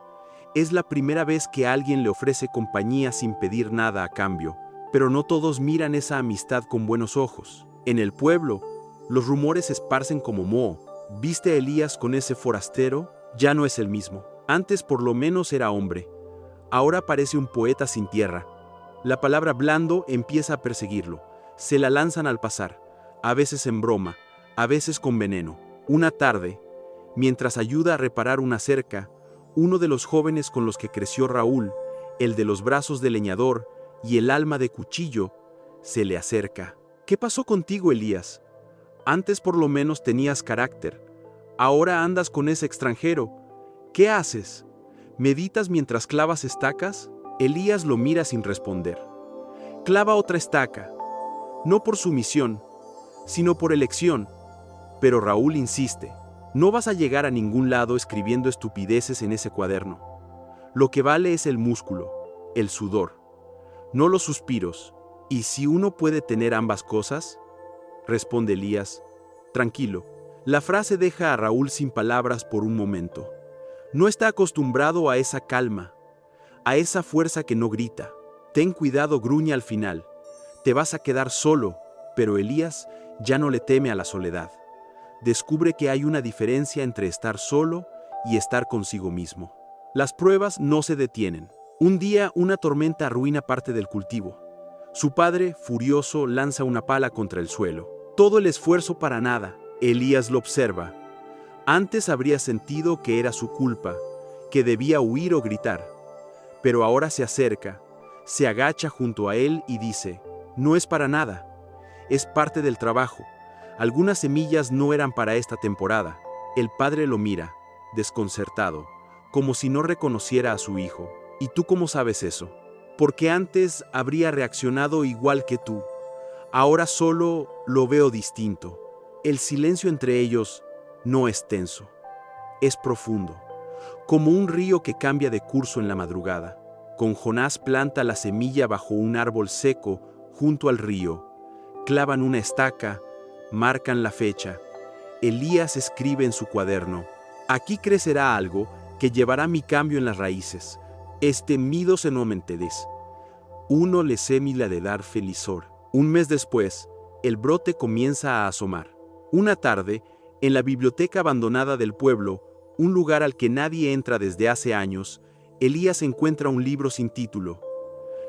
Es la primera vez que alguien le ofrece compañía sin pedir nada a cambio, pero no todos miran esa amistad con buenos ojos. En el pueblo, los rumores se esparcen como moho. ¿Viste a Elías con ese forastero? Ya no es el mismo. Antes por lo menos era hombre. Ahora parece un poeta sin tierra. La palabra blando empieza a perseguirlo. Se la lanzan al pasar, a veces en broma, a veces con veneno. Una tarde, mientras ayuda a reparar una cerca, uno de los jóvenes con los que creció Raúl, el de los brazos de leñador y el alma de cuchillo, se le acerca. ¿Qué pasó contigo, Elías? Antes por lo menos tenías carácter. Ahora andas con ese extranjero. ¿Qué haces? ¿Meditas mientras clavas estacas? Elías lo mira sin responder. Clava otra estaca, no por sumisión, sino por elección. Pero Raúl insiste. No vas a llegar a ningún lado escribiendo estupideces en ese cuaderno. Lo que vale es el músculo, el sudor, no los suspiros. ¿Y si uno puede tener ambas cosas? Responde Elías, tranquilo. La frase deja a Raúl sin palabras por un momento. No está acostumbrado a esa calma, a esa fuerza que no grita. Ten cuidado, gruñe al final. Te vas a quedar solo, pero Elías Ya no le teme a la soledad. Descubre que hay una diferencia entre estar solo y estar consigo mismo. Las pruebas no se detienen. Un día, una tormenta arruina parte del cultivo. Su padre, furioso, lanza una pala contra el suelo. Todo el esfuerzo para nada. Elías lo observa. Antes habría sentido que era su culpa, que debía huir o gritar. Pero ahora se acerca, se agacha junto a él y dice: no es para nada. Es parte del trabajo. Algunas semillas no eran para esta temporada. El padre lo mira, desconcertado, como si no reconociera a su hijo. ¿Y tú cómo sabes eso? Porque antes habría reaccionado igual que tú. Ahora solo lo veo distinto. El silencio entre ellos no es tenso, es profundo, como un río que cambia de curso en la madrugada. Con Jonás planta la semilla bajo un árbol seco junto al río. Clavan una estaca, marcan la fecha. Elías escribe en su cuaderno: aquí crecerá algo que llevará mi cambio en las raíces. Midos en omentedes. Uno le semila de dar felizor. Un mes después, el brote comienza a asomar. Una tarde, en la biblioteca abandonada del pueblo, un lugar al que nadie entra desde hace años, Elías encuentra un libro sin título.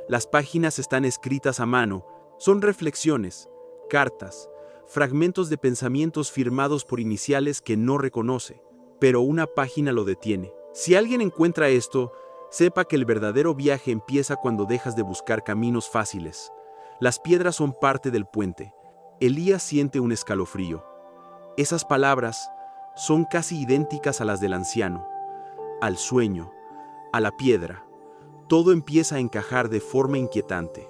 Las páginas están escritas a mano, son reflexiones, cartas, fragmentos de pensamientos firmados por iniciales que no reconoce, pero una página lo detiene. Si alguien encuentra esto, sepa que el verdadero viaje empieza cuando dejas de buscar caminos fáciles. Las piedras son parte del puente. Elías siente un escalofrío. Esas palabras son casi idénticas a las del anciano, al sueño, a la piedra. Todo empieza a encajar de forma inquietante.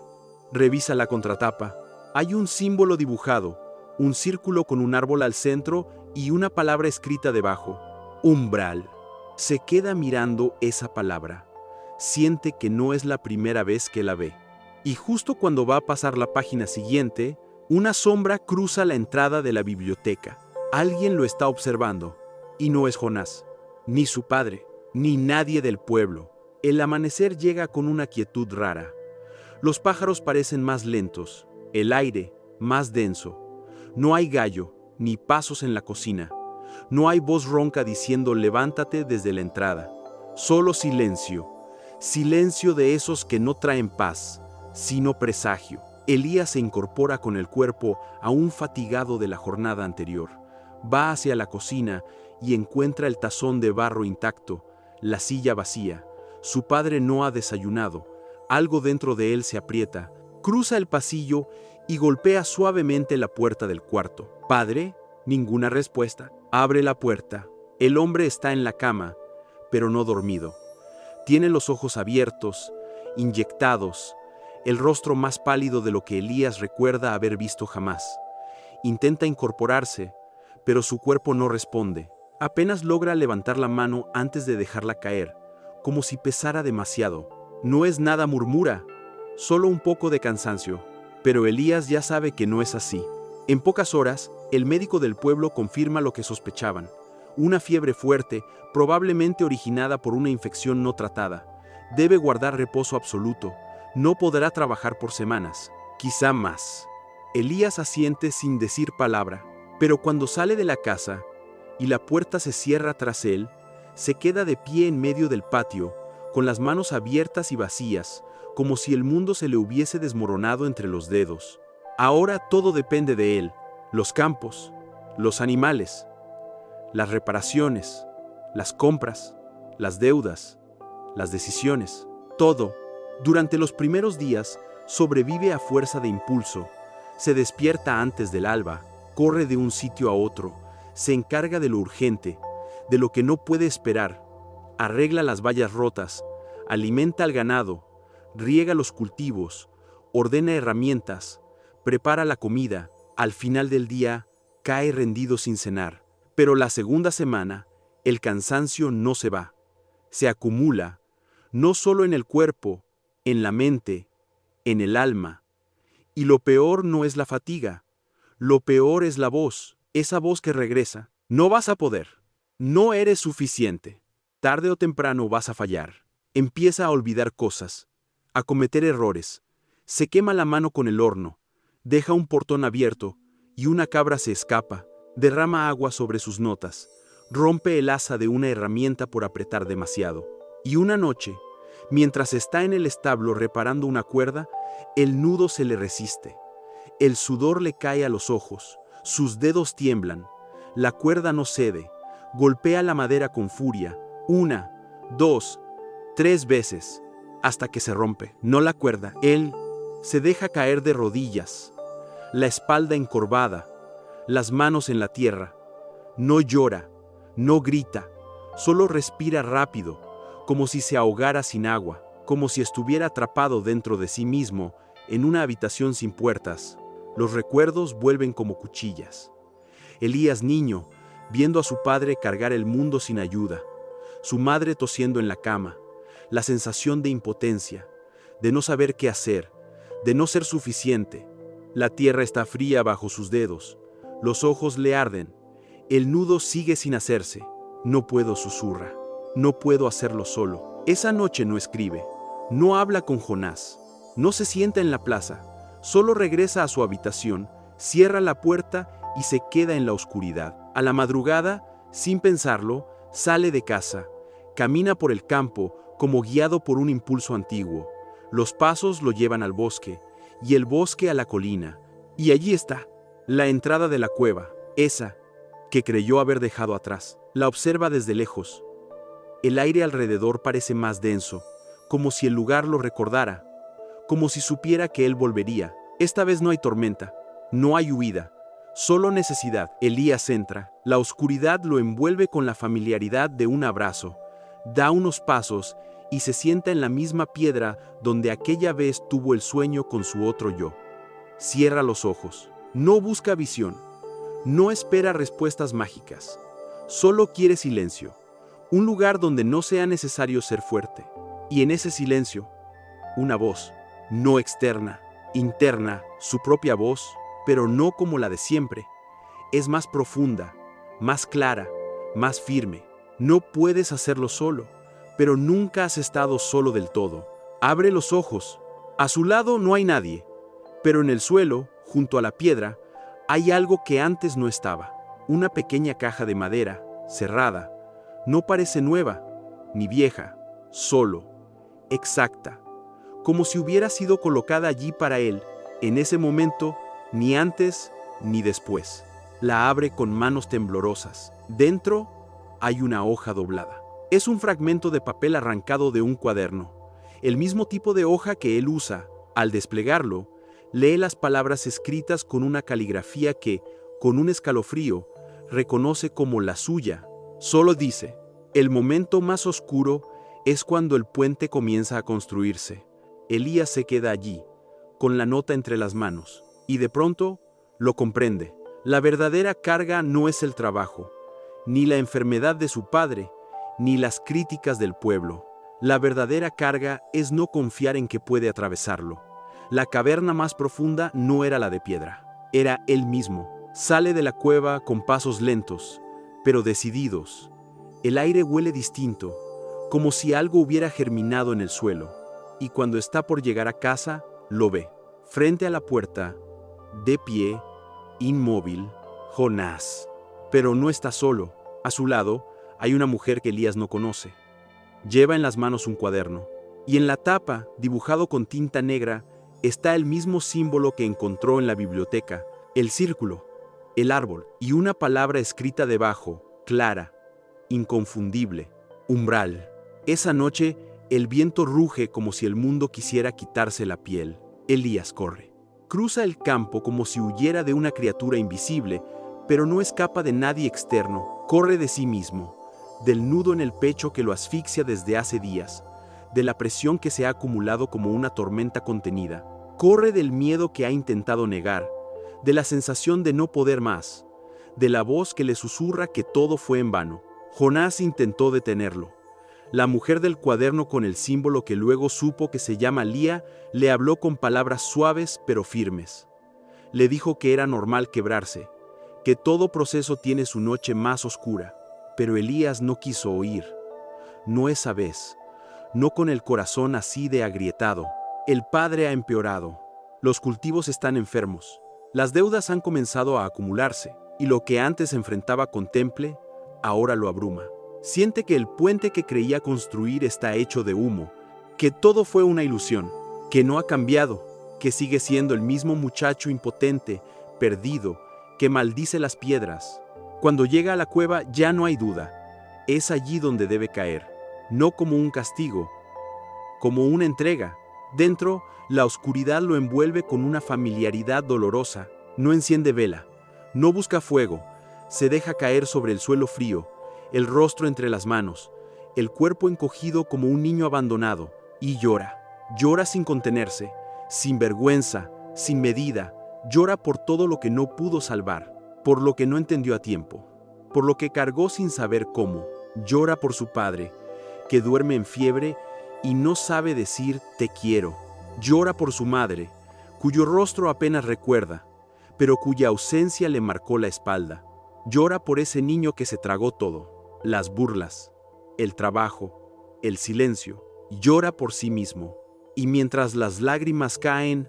Revisa la contratapa. Hay un símbolo dibujado, un círculo con un árbol al centro y una palabra escrita debajo: umbral. Se queda mirando esa palabra. Siente que no es la primera vez que la ve. Y justo cuando va a pasar la página siguiente, una sombra cruza la entrada de la biblioteca. Alguien lo está observando, y no es Jonás, ni su padre, ni nadie del pueblo. El amanecer llega con una quietud rara. Los pájaros parecen más lentos, el aire más denso. No hay gallo, ni pasos en la cocina. No hay voz ronca diciendo levántate desde la entrada. Solo silencio, silencio de esos que no traen paz, sino presagio. Elías se incorpora con el cuerpo aún fatigado de la jornada anterior. Va hacia la cocina y encuentra el tazón de barro intacto, la silla vacía. Su padre no ha desayunado. Algo dentro de él se aprieta. Cruza el pasillo y golpea suavemente la puerta del cuarto. «¿Padre?» Ninguna respuesta. Abre la puerta. El hombre está en la cama, pero no dormido. Tiene los ojos abiertos, inyectados, el rostro más pálido de lo que Elías recuerda haber visto jamás. Intenta incorporarse, pero su cuerpo no responde. Apenas logra levantar la mano antes de dejarla caer, como si pesara demasiado. No es nada, murmura, solo un poco de cansancio. Pero Elías ya sabe que no es así. En pocas horas, el médico del pueblo confirma lo que sospechaban: una fiebre fuerte, probablemente originada por una infección no tratada. Debe guardar reposo absoluto. No podrá trabajar por semanas, quizá más. Elías asiente sin decir palabra, pero cuando sale de la casa y la puerta se cierra tras él, se queda de pie en medio del patio, con las manos abiertas y vacías, como si el mundo se le hubiese desmoronado entre los dedos. Ahora todo depende de él: los campos, los animales, las reparaciones, las compras, las deudas, las decisiones, todo. Durante los primeros días, sobrevive a fuerza de impulso. Se despierta antes del alba, corre de un sitio a otro, se encarga de lo urgente, de lo que no puede esperar, arregla las vallas rotas, alimenta al ganado, riega los cultivos, ordena herramientas, prepara la comida. Al final del día, cae rendido sin cenar. Pero la segunda semana, el cansancio no se va. Se acumula, no solo en el cuerpo, en la mente, en el alma. Y lo peor no es la fatiga, lo peor es la voz, esa voz que regresa: no vas a poder, no eres suficiente, tarde o temprano vas a fallar. Empieza a olvidar cosas, a cometer errores, se quema la mano con el horno, deja un portón abierto y una cabra se escapa, derrama agua sobre sus notas, rompe el asa de una herramienta por apretar demasiado. Y una noche, mientras está en el establo reparando una cuerda, el nudo se le resiste. El sudor le cae a los ojos, sus dedos tiemblan, la cuerda no cede, golpea la madera con furia, 1, 2, 3 veces, hasta que se rompe. No la cuerda, él se deja caer de rodillas, la espalda encorvada, las manos en la tierra. No llora, no grita, solo respira rápido, como si se ahogara sin agua, como si estuviera atrapado dentro de sí mismo, en una habitación sin puertas. Los recuerdos vuelven como cuchillas. Elías niño, viendo a su padre cargar el mundo sin ayuda, su madre tosiendo en la cama, la sensación de impotencia, de no saber qué hacer, de no ser suficiente. La tierra está fría bajo sus dedos, los ojos le arden, el nudo sigue sin hacerse. No puedo, susurra, no puedo hacerlo solo. Esa noche no escribe, no habla con Jonás, no se sienta en la plaza, solo regresa a su habitación, cierra la puerta y se queda en la oscuridad. A la madrugada, sin pensarlo, sale de casa, camina por el campo como guiado por un impulso antiguo. Los pasos lo llevan al bosque, y el bosque a la colina, y allí está, la entrada de la cueva, esa que creyó haber dejado atrás. La observa desde lejos. El aire alrededor parece más denso, como si el lugar lo recordara, como si supiera que él volvería. Esta vez no hay tormenta, no hay huida, solo necesidad. Elías entra, la oscuridad lo envuelve con la familiaridad de un abrazo, da unos pasos y se sienta en la misma piedra donde aquella vez tuvo el sueño con su otro yo. Cierra los ojos, no busca visión, no espera respuestas mágicas, solo quiere silencio, un lugar donde no sea necesario ser fuerte. Y en ese silencio, una voz, no externa, interna, su propia voz, pero no como la de siempre. Es más profunda, más clara, más firme. No puedes hacerlo solo, pero nunca has estado solo del todo. Abre los ojos. A su lado no hay nadie, pero en el suelo, junto a la piedra, hay algo que antes no estaba. Una pequeña caja de madera, cerrada. No parece nueva, ni vieja, solo, exacta, como si hubiera sido colocada allí para él, en ese momento, ni antes ni después. La abre con manos temblorosas. Dentro hay una hoja doblada. Es un fragmento de papel arrancado de un cuaderno, el mismo tipo de hoja que él usa. Al desplegarlo, lee las palabras escritas con una caligrafía que, con un escalofrío, reconoce como la suya. Solo dice: el momento más oscuro es cuando el puente comienza a construirse. Elías se queda allí, con la nota entre las manos, y de pronto lo comprende. La verdadera carga no es el trabajo, ni la enfermedad de su padre, ni las críticas del pueblo. La verdadera carga es no confiar en que puede atravesarlo. La caverna más profunda no era la de piedra, era él mismo. Sale de la cueva con pasos lentos, pero decididos. El aire huele distinto, como si algo hubiera germinado en el suelo. Y cuando está por llegar a casa, lo ve. Frente a la puerta, de pie, inmóvil, Jonás. Pero no está solo. A su lado, hay una mujer que Elías no conoce. Lleva en las manos un cuaderno, y en la tapa, dibujado con tinta negra, está el mismo símbolo que encontró en la biblioteca: el círculo, el árbol, y una palabra escrita debajo, clara, inconfundible: umbral. Esa noche, el viento ruge como si el mundo quisiera quitarse la piel. Elías corre. Cruza el campo como si huyera de una criatura invisible, pero no escapa de nadie externo. Corre de sí mismo, del nudo en el pecho que lo asfixia desde hace días, de la presión que se ha acumulado como una tormenta contenida. Corre del miedo que ha intentado negar, de la sensación de no poder más, de la voz que le susurra que todo fue en vano. Jonás intentó detenerlo. La mujer del cuaderno con el símbolo, que luego supo que se llama Lía, le habló con palabras suaves pero firmes. Le dijo que era normal quebrarse, que todo proceso tiene su noche más oscura. Pero Elías no quiso oír. No esa vez, no con el corazón así de agrietado. El padre ha empeorado. Los cultivos están enfermos. Las deudas han comenzado a acumularse, y lo que antes enfrentaba con temple, ahora lo abruma. Siente que el puente que creía construir está hecho de humo, que todo fue una ilusión, que no ha cambiado, que sigue siendo el mismo muchacho impotente, perdido, que maldice las piedras. Cuando llega a la cueva ya no hay duda, es allí donde debe caer, no como un castigo, como una entrega. Dentro, la oscuridad lo envuelve con una familiaridad dolorosa, no enciende vela, no busca fuego, se deja caer sobre el suelo frío, el rostro entre las manos, el cuerpo encogido como un niño abandonado, y llora. Llora sin contenerse, sin vergüenza, sin medida, llora por todo lo que no pudo salvar, por lo que no entendió a tiempo, por lo que cargó sin saber cómo. Llora por su padre, que duerme en fiebre y no sabe decir te quiero. Llora por su madre, cuyo rostro apenas recuerda, pero cuya ausencia le marcó la espalda. Llora por ese niño que se tragó todo, las burlas, el trabajo, el silencio. Llora por sí mismo, y mientras las lágrimas caen,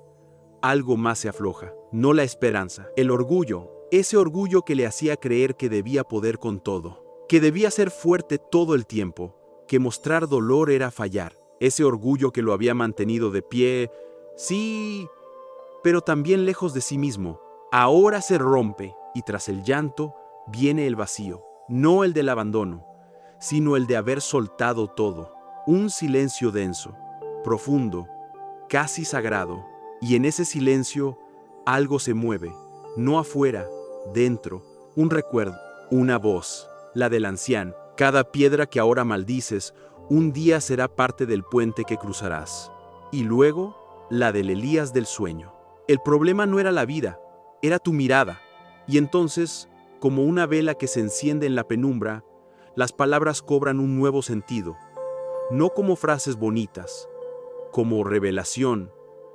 algo más se afloja, no la esperanza, el orgullo, ese orgullo que le hacía creer que debía poder con todo, que debía ser fuerte todo el tiempo, que mostrar dolor era fallar, ese orgullo que lo había mantenido de pie, sí, pero también lejos de sí mismo. Ahora se rompe, y tras el llanto viene el vacío, no el del abandono, sino el de haber soltado todo. Un silencio denso, profundo, casi sagrado, y en ese silencio algo se mueve, no afuera, dentro, un recuerdo, una voz, la del anciano. Cada piedra que ahora maldices, un día será parte del puente que cruzarás. Y luego, la del Elías del sueño. El problema no era la vida, era tu mirada. Y entonces, como una vela que se enciende en la penumbra, las palabras cobran un nuevo sentido. No como frases bonitas, como revelación.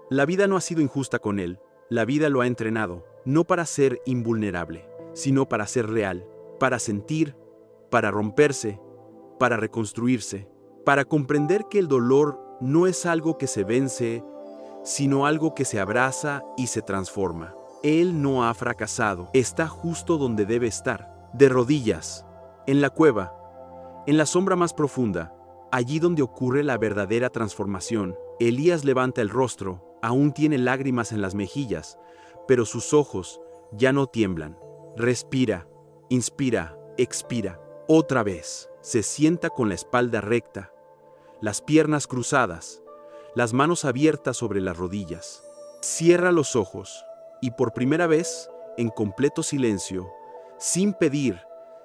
La vida no ha sido injusta con él, la vida lo ha entrenado, no para ser invulnerable, sino para ser real, para sentir, para romperse, para reconstruirse, para comprender que el dolor no es algo que se vence, sino algo que se abraza y se transforma. Él no ha fracasado, está justo donde debe estar, de rodillas, en la cueva, en la sombra más profunda. Allí donde ocurre la verdadera transformación. Elías levanta el rostro, aún tiene lágrimas en las mejillas, pero sus ojos ya no tiemblan. Respira, inspira, expira. Otra vez, se sienta con la espalda recta, las piernas cruzadas, las manos abiertas sobre las rodillas. Cierra los ojos y por primera vez, en completo silencio, sin pedir,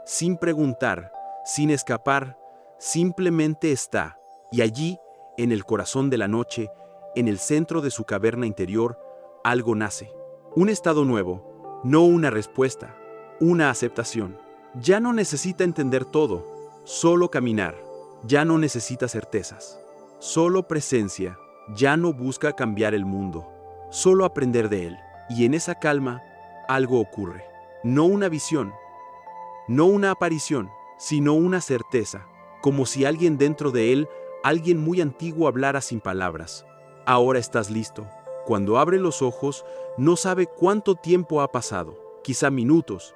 sin preguntar, sin escapar, simplemente está, y allí, en el corazón de la noche, en el centro de su caverna interior, algo nace. Un estado nuevo, no una respuesta, una aceptación. Ya no necesita entender todo, solo caminar. Ya no necesita certezas, solo presencia. Ya no busca cambiar el mundo, solo aprender de él. Y en esa calma, algo ocurre. No una visión, no una aparición, sino una certeza. Como si alguien dentro de él, alguien muy antiguo hablara sin palabras. Ahora estás listo. Cuando abre los ojos, no sabe cuánto tiempo ha pasado. Quizá minutos,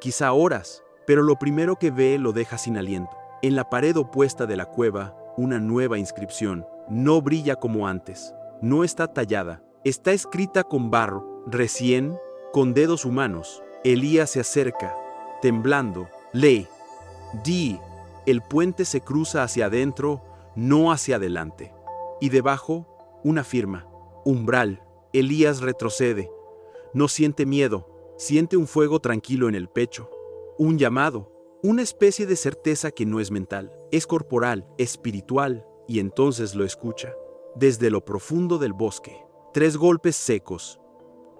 quizá horas, pero lo primero que ve lo deja sin aliento. En la pared opuesta de la cueva, una nueva inscripción. No brilla como antes. No está tallada. Está escrita con barro, recién, con dedos humanos. Elías se acerca, temblando. Lee. Di. El puente se cruza hacia adentro, no hacia adelante. Y debajo, una firma. Umbral. Elías retrocede. No siente miedo, siente un fuego tranquilo en el pecho. Un llamado, una especie de certeza que no es mental, es corporal, espiritual, y entonces lo escucha. Desde lo profundo del bosque, 3 golpes secos,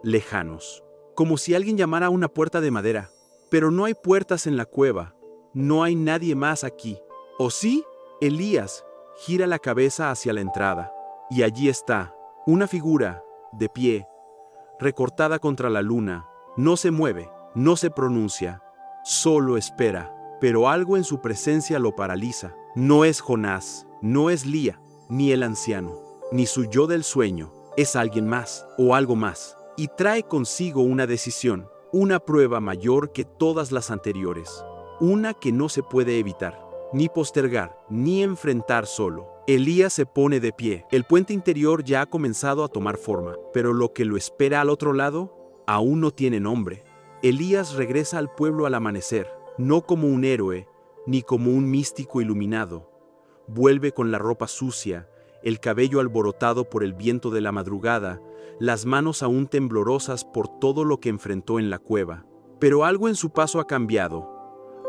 lejanos, como si alguien llamara a una puerta de madera. Pero no hay puertas en la cueva. No hay nadie más aquí. ¿O sí? Elías gira la cabeza hacia la entrada. Y allí está, una figura, de pie, recortada contra la luna. No se mueve, no se pronuncia, solo espera. Pero algo en su presencia lo paraliza. No es Jonás, no es Lía, ni el anciano, ni su yo del sueño. Es alguien más, o algo más. y trae consigo una decisión, una prueba mayor que todas las anteriores, una que no se puede evitar, ni postergar, ni enfrentar solo. Elías se pone de pie. El puente interior ya ha comenzado a tomar forma, pero lo que lo espera al otro lado aún no tiene nombre. Elías regresa al pueblo al amanecer, no como un héroe, ni como un místico iluminado. Vuelve con la ropa sucia, el cabello alborotado por el viento de la madrugada, las manos aún temblorosas por todo lo que enfrentó en la cueva. Pero algo en su paso ha cambiado.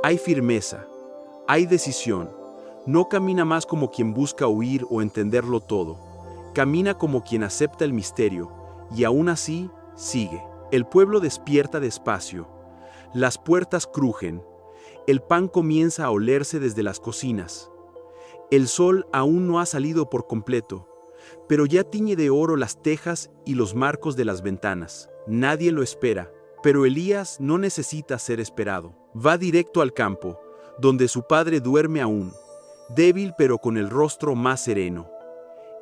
Hay firmeza, hay decisión. No camina más como quien busca huir o entenderlo todo. Camina como quien acepta el misterio, y aún así sigue. El pueblo despierta despacio. Las puertas crujen. El pan comienza a olerse desde las cocinas. El sol aún no ha salido por completo, pero ya tiñe de oro las tejas y los marcos de las ventanas. Nadie lo espera, pero Elías no necesita ser esperado. Va directo al campo, donde su padre duerme aún, débil pero con el rostro más sereno.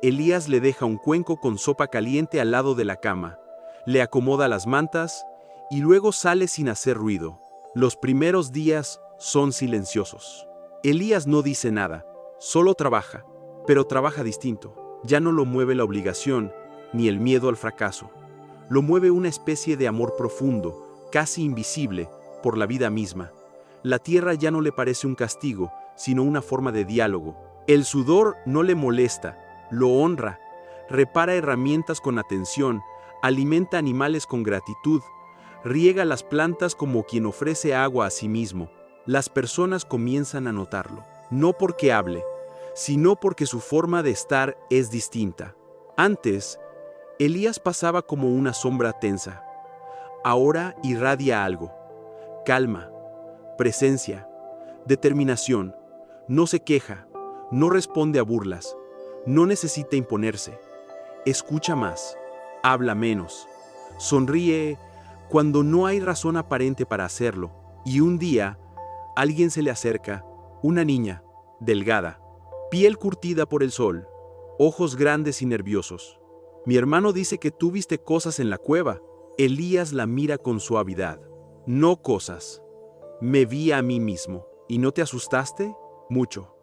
Elías le deja un cuenco con sopa caliente al lado de la cama, le acomoda las mantas y luego sale sin hacer ruido. Los primeros días son silenciosos. Elías no dice nada, solo trabaja, pero trabaja distinto. Ya no lo mueve la obligación ni el miedo al fracaso. Lo mueve una especie de amor profundo, casi invisible, por la vida misma. La tierra ya no le parece un castigo, sino una forma de diálogo. El sudor no le molesta, lo honra, repara herramientas con atención, alimenta animales con gratitud, riega las plantas como quien ofrece agua a sí mismo. Las personas comienzan a notarlo, no porque hable, sino porque su forma de estar es distinta. Antes, Elías pasaba como una sombra tensa. Ahora irradia algo: calma, presencia, determinación. No se queja, no responde a burlas, no necesita imponerse. Escucha más, habla menos, sonríe cuando no hay razón aparente para hacerlo. Y un día, alguien se le acerca, una niña, delgada, piel curtida por el sol, ojos grandes y nerviosos. Mi hermano dice que tú viste cosas en la cueva. Elías la mira con suavidad. No cosas. Me vi a mí mismo. ¿Y no te asustaste? Mucho.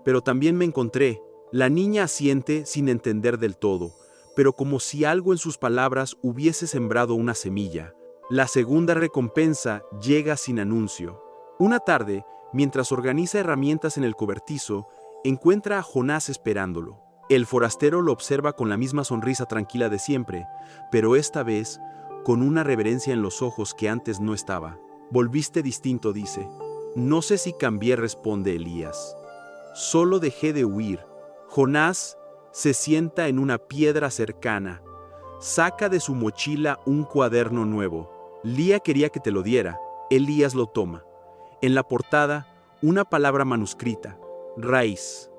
Pero también me encontré. La niña asiente sin entender del todo, pero como si algo en sus palabras hubiese sembrado una semilla. La segunda recompensa llega sin anuncio. Una tarde, mientras organiza herramientas en el cobertizo, encuentra a Jonás esperándolo. El forastero lo observa con la misma sonrisa tranquila de siempre, pero esta vez con una reverencia en los ojos que antes no estaba. Volviste distinto, dice. No sé si cambié, responde Elías. Solo dejé de huir. Jonás se sienta en una piedra cercana. Saca de su mochila un cuaderno nuevo. Lía quería que te lo diera. Elías lo toma. En la portada, una palabra manuscrita: raíz.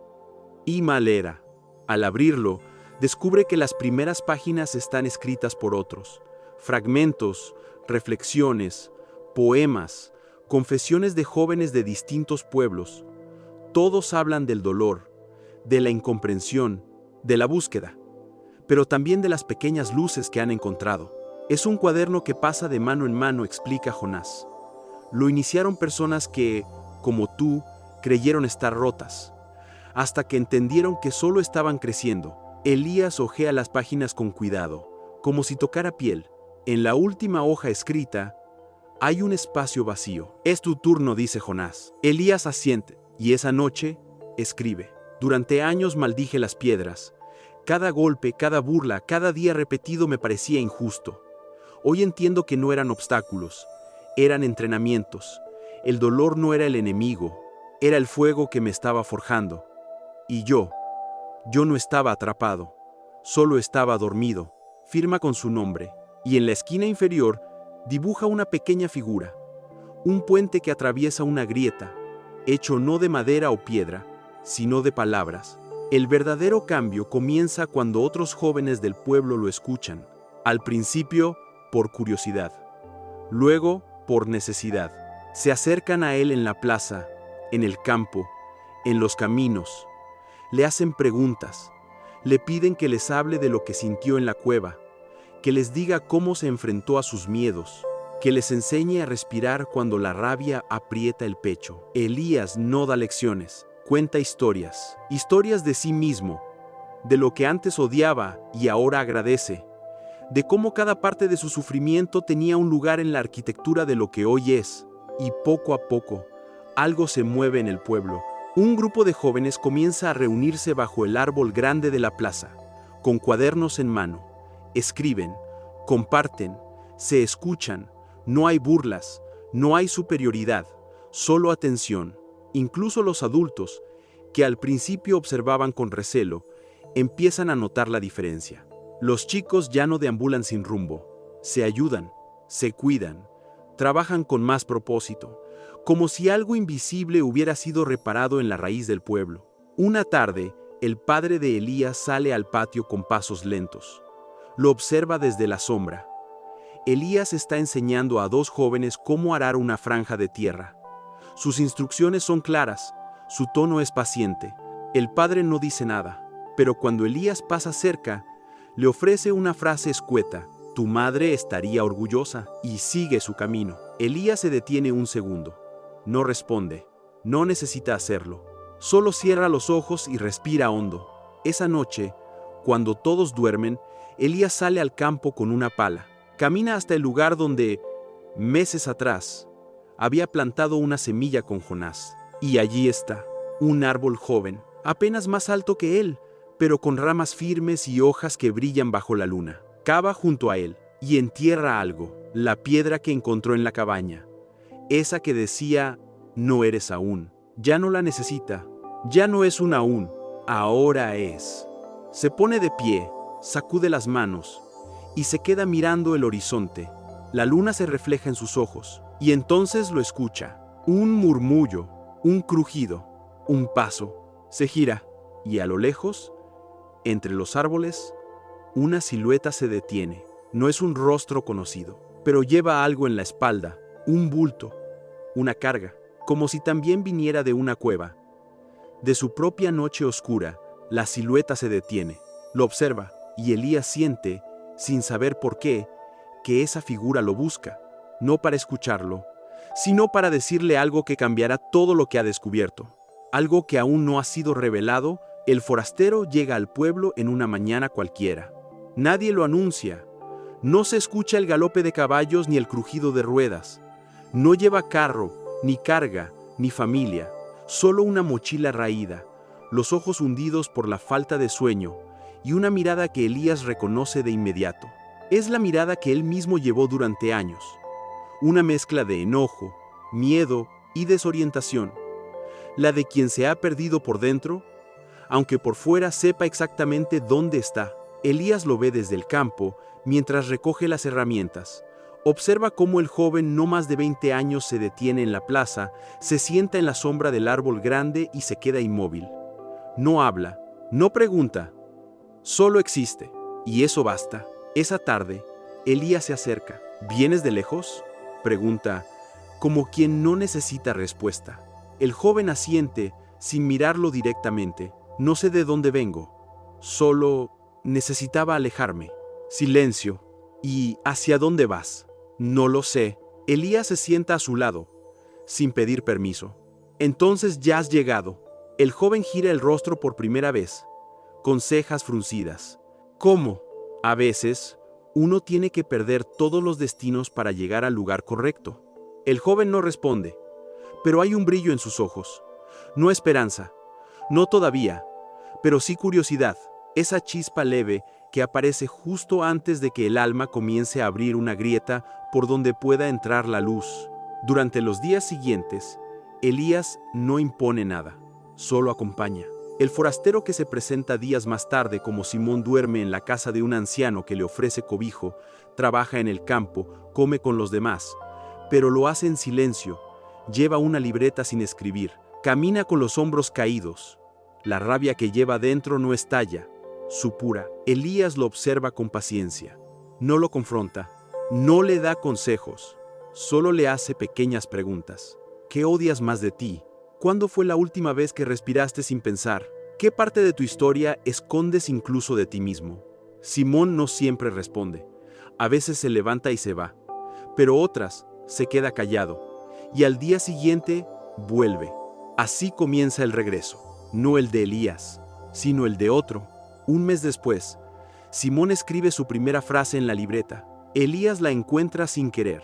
Y malera. Al abrirlo, descubre que las primeras páginas están escritas por otros. Fragmentos, reflexiones, poemas, confesiones de jóvenes de distintos pueblos. Todos hablan del dolor, de la incomprensión, de la búsqueda, pero también de las pequeñas luces que han encontrado. Es un cuaderno que pasa de mano en mano, explica Jonás. Lo iniciaron personas que, como tú, creyeron estar rotas, hasta que entendieron que solo estaban creciendo. Elías hojea las páginas con cuidado, como si tocara piel. En la última hoja escrita, hay un espacio vacío. Es tu turno, dice Jonás. Elías asiente, y esa noche, escribe. Durante años maldije las piedras. Cada golpe, cada burla, cada día repetido me parecía injusto. Hoy entiendo que no eran obstáculos, eran entrenamientos. El dolor no era el enemigo, era el fuego que me estaba forjando. Y yo no estaba atrapado, solo estaba dormido. Firma con su nombre, y en la esquina inferior dibuja una pequeña figura, un puente que atraviesa una grieta, hecho no de madera o piedra, sino de palabras. El verdadero cambio comienza cuando otros jóvenes del pueblo lo escuchan. Al principio, por curiosidad, luego por necesidad. Se acercan a él en la plaza, en el campo, en los caminos. Le hacen preguntas, le piden que les hable de lo que sintió en la cueva, que les diga cómo se enfrentó a sus miedos, que les enseñe a respirar cuando la rabia aprieta el pecho. Elías no da lecciones, cuenta historias, historias de sí mismo, de lo que antes odiaba y ahora agradece, de cómo cada parte de su sufrimiento tenía un lugar en la arquitectura de lo que hoy es. Y poco a poco, algo se mueve en el pueblo. Un grupo de jóvenes comienza a reunirse bajo el árbol grande de la plaza, con cuadernos en mano. Escriben, comparten, se escuchan. No hay burlas, no hay superioridad, solo atención. Incluso los adultos, que al principio observaban con recelo, empiezan a notar la diferencia. Los chicos ya no deambulan sin rumbo, se ayudan, se cuidan, trabajan con más propósito, como si algo invisible hubiera sido reparado en la raíz del pueblo. Una tarde, el padre de Elías sale al patio con pasos lentos. Lo observa desde la sombra. Elías está enseñando a dos jóvenes cómo arar una franja de tierra. Sus instrucciones son claras, su tono es paciente. El padre no dice nada, pero cuando Elías pasa cerca, le ofrece una frase escueta: tu madre estaría orgullosa, y sigue su camino. Elías se detiene un segundo. No responde, no necesita hacerlo. Solo cierra los ojos y respira hondo. Esa noche, cuando todos duermen, Elías sale al campo con una pala. Camina hasta el lugar donde, meses atrás, había plantado una semilla con Jonás. Y allí está, un árbol joven, apenas más alto que él, pero con ramas firmes y hojas que brillan bajo la luna. Cava junto a él y entierra algo, la piedra que encontró en la cabaña. Esa que decía, no eres aún. Ya no la necesita. Ya no es un aún. Ahora es. Se pone de pie, sacude las manos y se queda mirando el horizonte. La luna se refleja en sus ojos y entonces lo escucha. Un murmullo, un crujido, un paso. Se gira y a lo lejos, entre los árboles, una silueta se detiene. No es un rostro conocido, pero lleva algo en la espalda, un bulto, una carga, como si también viniera de una cueva. De su propia noche oscura, la silueta se detiene. Lo observa y Elías siente, sin saber por qué, que esa figura lo busca, no para escucharlo, sino para decirle algo que cambiará todo lo que ha descubierto. Algo que aún no ha sido revelado. El forastero llega al pueblo en una mañana cualquiera. Nadie lo anuncia. No se escucha el galope de caballos ni el crujido de ruedas. No lleva carro, ni carga, ni familia. Solo una mochila raída, los ojos hundidos por la falta de sueño y una mirada que Elías reconoce de inmediato. Es la mirada que él mismo llevó durante años. Una mezcla de enojo, miedo y desorientación. La de quien se ha perdido por dentro, aunque por fuera sepa exactamente dónde está. Elías lo ve desde el campo mientras recoge las herramientas. Observa cómo el joven no más de 20 años se detiene en la plaza, se sienta en la sombra del árbol grande y se queda inmóvil. No habla, no pregunta, solo existe, y eso basta. Esa tarde, Elías se acerca. ¿Vienes de lejos?, pregunta, como quien no necesita respuesta. El joven asiente, sin mirarlo directamente. No sé de dónde vengo, solo necesitaba alejarme. Silencio. ¿Y hacia dónde vas? No lo sé. Elías se sienta a su lado, sin pedir permiso. Entonces ya has llegado. El joven gira el rostro por primera vez, con cejas fruncidas. ¿Cómo? A veces, uno tiene que perder todos los destinos para llegar al lugar correcto. El joven no responde, pero hay un brillo en sus ojos. No esperanza, no todavía, pero sí curiosidad, esa chispa leve que aparece justo antes de que el alma comience a abrir una grieta por donde pueda entrar la luz. Durante los días siguientes, Elías no impone nada, solo acompaña. El forastero que se presenta días más tarde como Simón duerme en la casa de un anciano que le ofrece cobijo, trabaja en el campo, come con los demás, pero lo hace en silencio, lleva una libreta sin escribir, camina con los hombros caídos. La rabia que lleva dentro no estalla, supura. Elías lo observa con paciencia. No lo confronta, no le da consejos, solo le hace pequeñas preguntas. ¿Qué odias más de ti? ¿Cuándo fue la última vez que respiraste sin pensar? ¿Qué parte de tu historia escondes incluso de ti mismo? Simón no siempre responde. A veces se levanta y se va, pero otras se queda callado, y al día siguiente vuelve. Así comienza el regreso, no el de Elías, sino el de otro. Un mes después, Simón escribe su primera frase en la libreta. Elías la encuentra sin querer,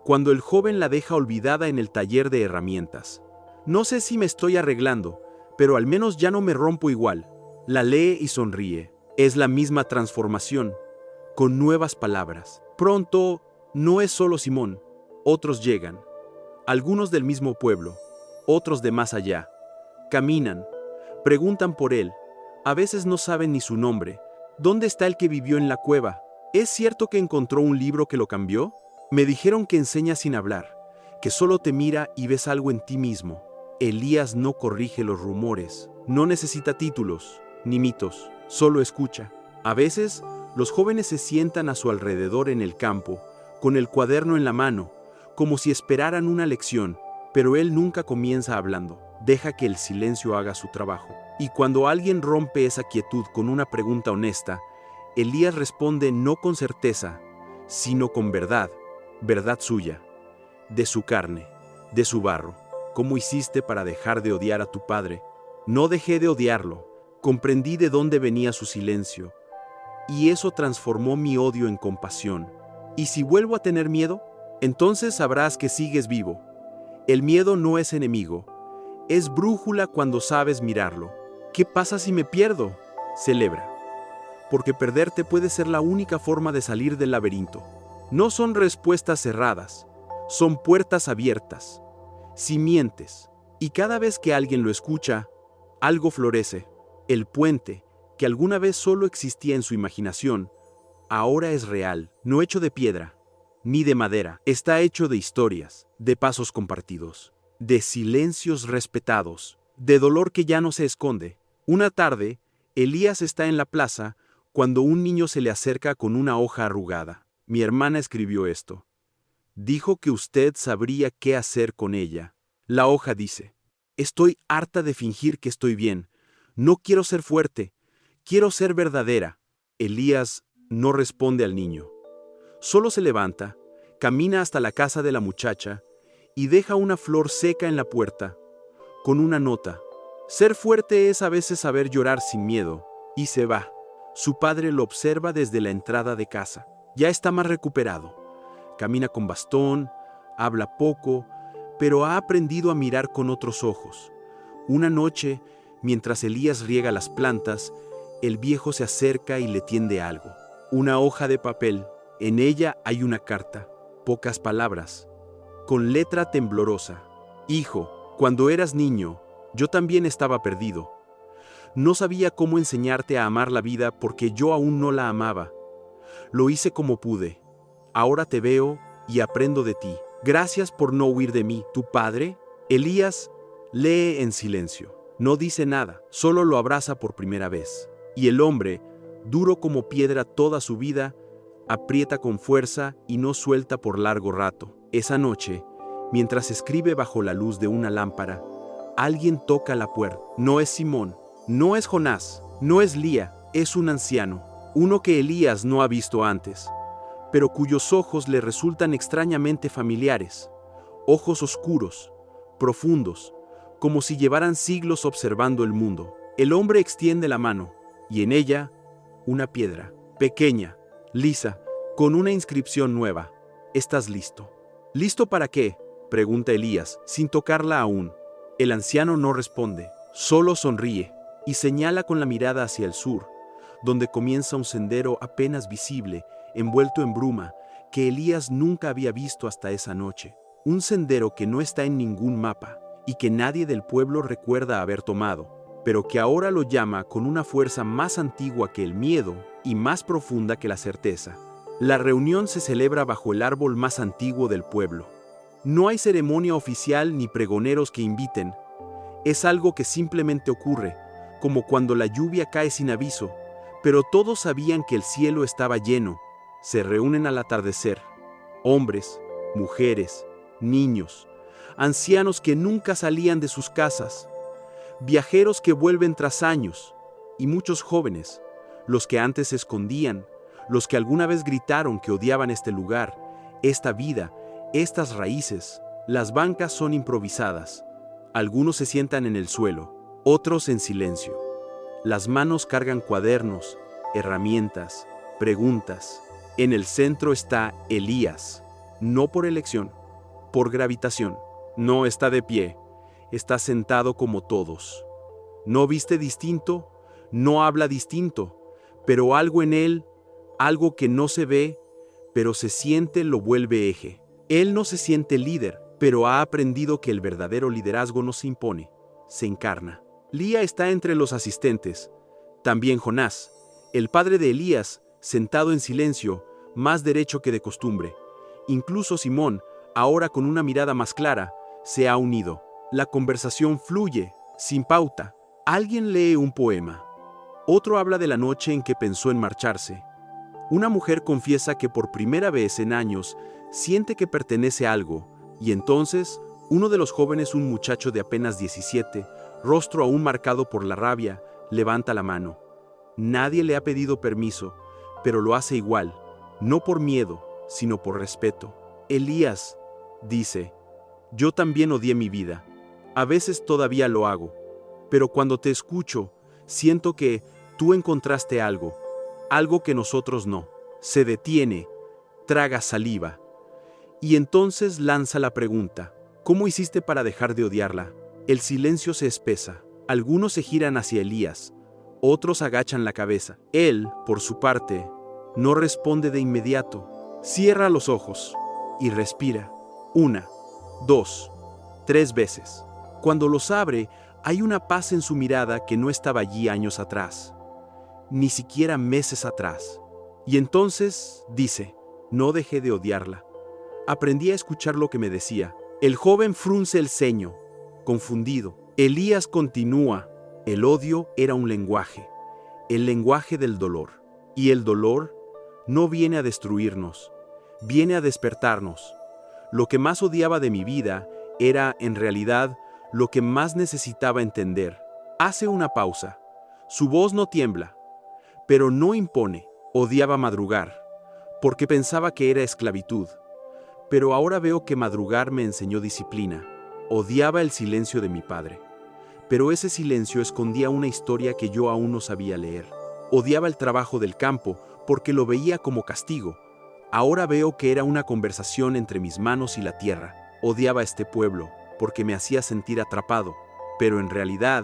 cuando el joven la deja olvidada en el taller de herramientas. No sé si me estoy arreglando, pero al menos ya no me rompo igual. La lee y sonríe. Es la misma transformación, con nuevas palabras. Pronto, no es solo Simón. Otros llegan. Algunos del mismo pueblo, otros de más allá. Caminan, preguntan por él. A veces no saben ni su nombre. ¿Dónde está el que vivió en la cueva? ¿Es cierto que encontró un libro que lo cambió? Me dijeron que enseña sin hablar, que solo te mira y ves algo en ti mismo. Elías no corrige los rumores, no necesita títulos, ni mitos, solo escucha. A veces, los jóvenes se sientan a su alrededor en el campo, con el cuaderno en la mano, como si esperaran una lección, pero él nunca comienza hablando, deja que el silencio haga su trabajo. Y cuando alguien rompe esa quietud con una pregunta honesta, Elías responde no con certeza, sino con verdad, verdad suya, de su carne, de su barro. ¿Cómo hiciste para dejar de odiar a tu padre? No dejé de odiarlo, comprendí de dónde venía su silencio, y eso transformó mi odio en compasión. ¿Y si vuelvo a tener miedo? Entonces sabrás que sigues vivo. El miedo no es enemigo, es brújula cuando sabes mirarlo. ¿Qué pasa si me pierdo? Celebra. Porque perderte puede ser la única forma de salir del laberinto. No son respuestas cerradas, son puertas abiertas. Si mientes, y cada vez que alguien lo escucha, algo florece. El puente, que alguna vez solo existía en su imaginación, ahora es real, no hecho de piedra, ni de madera. Está hecho de historias, de pasos compartidos, de silencios respetados, de dolor que ya no se esconde. Una tarde, Elías está en la plaza cuando un niño se le acerca con una hoja arrugada. Mi hermana escribió esto. Dijo que usted sabría qué hacer con ella. La hoja dice, estoy harta de fingir que estoy bien. No quiero ser fuerte, quiero ser verdadera. Elías no responde al niño. Solo se levanta, camina hasta la casa de la muchacha y deja una flor seca en la puerta, con una nota. Ser fuerte es a veces saber llorar sin miedo, y se va. Su padre lo observa desde la entrada de casa. Ya está más recuperado. Camina con bastón, habla poco, pero ha aprendido a mirar con otros ojos. Una noche, mientras Elías riega las plantas, el viejo se acerca y le tiende algo. Una hoja de papel. En ella hay una carta, pocas palabras, con letra temblorosa. Hijo, cuando eras niño, yo también estaba perdido. No sabía cómo enseñarte a amar la vida porque yo aún no la amaba. Lo hice como pude. Ahora te veo y aprendo de ti. Gracias por no huir de mí. ¿Tu padre? Elías lee en silencio. No dice nada, solo lo abraza por primera vez. Y el hombre, duro como piedra toda su vida, aprieta con fuerza y no suelta por largo rato. Esa noche, mientras escribe bajo la luz de una lámpara, alguien toca la puerta. No es Simón, no es Jonás, no es Lía, es un anciano, uno que Elías no ha visto antes, pero cuyos ojos le resultan extrañamente familiares. Ojos oscuros, profundos, como si llevaran siglos observando el mundo. El hombre extiende la mano, y en ella, una piedra, pequeña, lisa, con una inscripción nueva. ¿Estás listo? ¿Listo para qué?, pregunta Elías, sin tocarla aún. El anciano no responde, solo sonríe, y señala con la mirada hacia el sur, donde comienza un sendero apenas visible, envuelto en bruma, que Elías nunca había visto hasta esa noche. Un sendero que no está en ningún mapa, y que nadie del pueblo recuerda haber tomado, pero que ahora lo llama con una fuerza más antigua que el miedo y más profunda que la certeza. La reunión se celebra bajo el árbol más antiguo del pueblo. No hay ceremonia oficial ni pregoneros que inviten. Es algo que simplemente ocurre, como cuando la lluvia cae sin aviso, pero todos sabían que el cielo estaba lleno. Se reúnen al atardecer. Hombres, mujeres, niños, ancianos que nunca salían de sus casas, viajeros que vuelven tras años, y muchos jóvenes, los que antes se escondían, los que alguna vez gritaron que odiaban este lugar, esta vida, estas raíces. Las bancas son improvisadas. Algunos se sientan en el suelo, otros en silencio. Las manos cargan cuadernos, herramientas, preguntas. En el centro está Elías, no por elección, por gravitación. No está de pie, está sentado como todos. No viste distinto, no habla distinto, pero algo en él, algo que no se ve, pero se siente, lo vuelve eje. Él no se siente líder, pero ha aprendido que el verdadero liderazgo no se impone, se encarna. Lía está entre los asistentes. También Jonás, el padre de Elías, sentado en silencio, más derecho que de costumbre. Incluso Simón, ahora con una mirada más clara, se ha unido. La conversación fluye, sin pauta. Alguien lee un poema. Otro habla de la noche en que pensó en marcharse. Una mujer confiesa que por primera vez en años siente que pertenece a algo, y entonces uno de los jóvenes, un muchacho de apenas 17, rostro aún marcado por la rabia, levanta la mano. Nadie le ha pedido permiso, pero lo hace igual, no por miedo, sino por respeto. Elías, dice, yo también odié mi vida. A veces todavía lo hago, pero cuando te escucho, siento que tú encontraste algo que nosotros no. Se detiene, traga saliva. Y entonces lanza la pregunta, ¿cómo hiciste para dejar de odiarla? El silencio se espesa. Algunos se giran hacia Elías, otros agachan la cabeza. Él, por su parte, no responde de inmediato. Cierra los ojos y respira. 1, 2, 3 veces. Cuando los abre, hay una paz en su mirada que no estaba allí años atrás, ni siquiera meses atrás. Y entonces dice, no dejé de odiarla. Aprendí a escuchar lo que me decía. El joven frunce el ceño, confundido. Elías continúa, el odio era un lenguaje, el lenguaje del dolor. Y el dolor no viene a destruirnos, viene a despertarnos. Lo que más odiaba de mi vida era, en realidad, lo que más necesitaba entender. Hace una pausa. Su voz no tiembla, pero no impone. Odiaba madrugar, porque pensaba que era esclavitud. Pero ahora veo que madrugar me enseñó disciplina. Odiaba el silencio de mi padre, pero ese silencio escondía una historia que yo aún no sabía leer. Odiaba el trabajo del campo, porque lo veía como castigo. Ahora veo que era una conversación entre mis manos y la tierra. Odiaba este pueblo, porque me hacía sentir atrapado, pero en realidad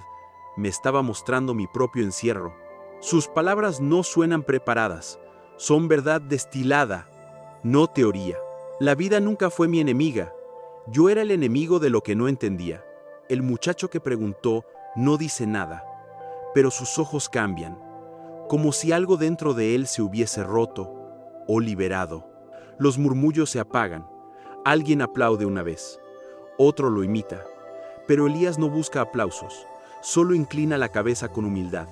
me estaba mostrando mi propio encierro. Sus palabras no suenan preparadas, son verdad destilada, no teoría. La vida nunca fue mi enemiga, yo era el enemigo de lo que no entendía. El muchacho que preguntó no dice nada, pero sus ojos cambian, como si algo dentro de él se hubiese roto o liberado. Los murmullos se apagan, alguien aplaude una vez, otro lo imita, pero Elías no busca aplausos, solo inclina la cabeza con humildad,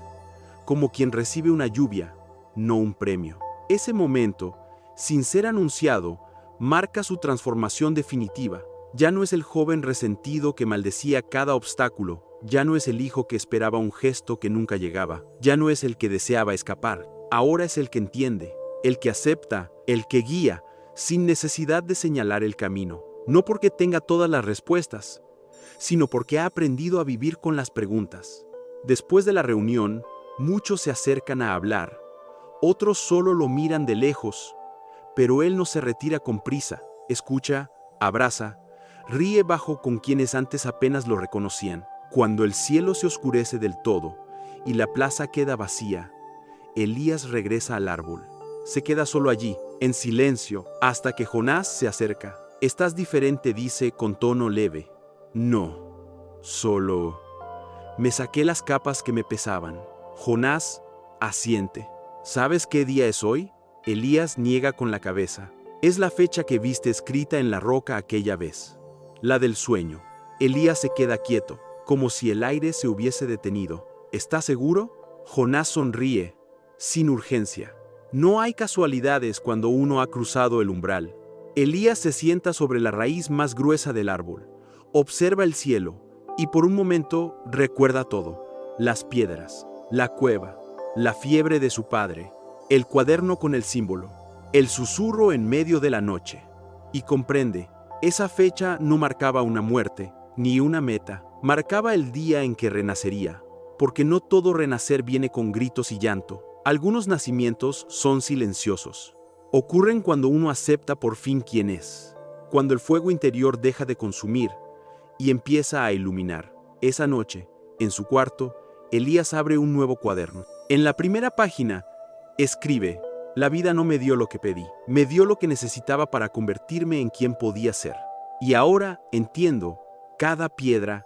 como quien recibe una lluvia, no un premio. Ese momento, sin ser anunciado, marca su transformación definitiva. Ya no es el joven resentido que maldecía cada obstáculo, ya no es el hijo que esperaba un gesto que nunca llegaba, ya no es el que deseaba escapar, ahora es el que entiende, el que acepta, el que guía, sin necesidad de señalar el camino. No porque tenga todas las respuestas, sino porque ha aprendido a vivir con las preguntas. Después de la reunión, muchos se acercan a hablar, otros solo lo miran de lejos, pero él no se retira con prisa, escucha, abraza, ríe bajo con quienes antes apenas lo reconocían. Cuando el cielo se oscurece del todo y la plaza queda vacía, Elías regresa al árbol. Se queda solo allí, en silencio, hasta que Jonás se acerca. Estás diferente, dice con tono leve. No, solo me saqué las capas que me pesaban. Jonás asiente. ¿Sabes qué día es hoy? Elías niega con la cabeza. Es la fecha que viste escrita en la roca aquella vez. La del sueño. Elías se queda quieto, como si el aire se hubiese detenido. ¿Estás seguro? Jonás sonríe, sin urgencia. No hay casualidades cuando uno ha cruzado el umbral. Elías se sienta sobre la raíz más gruesa del árbol, observa el cielo y por un momento recuerda todo. Las piedras, la cueva, la fiebre de su padre. el cuaderno con el símbolo, el susurro en medio de la noche. Y comprende, esa fecha no marcaba una muerte, ni una meta, marcaba el día en que renacería, porque no todo renacer viene con gritos y llanto. Algunos nacimientos son silenciosos. Ocurren cuando uno acepta por fin quién es, cuando el fuego interior deja de consumir y empieza a iluminar. Esa noche, en su cuarto, Elías abre un nuevo cuaderno. En la primera página, escribe: la vida no me dio lo que pedí, me dio lo que necesitaba para convertirme en quien podía ser. Y ahora entiendo, cada piedra,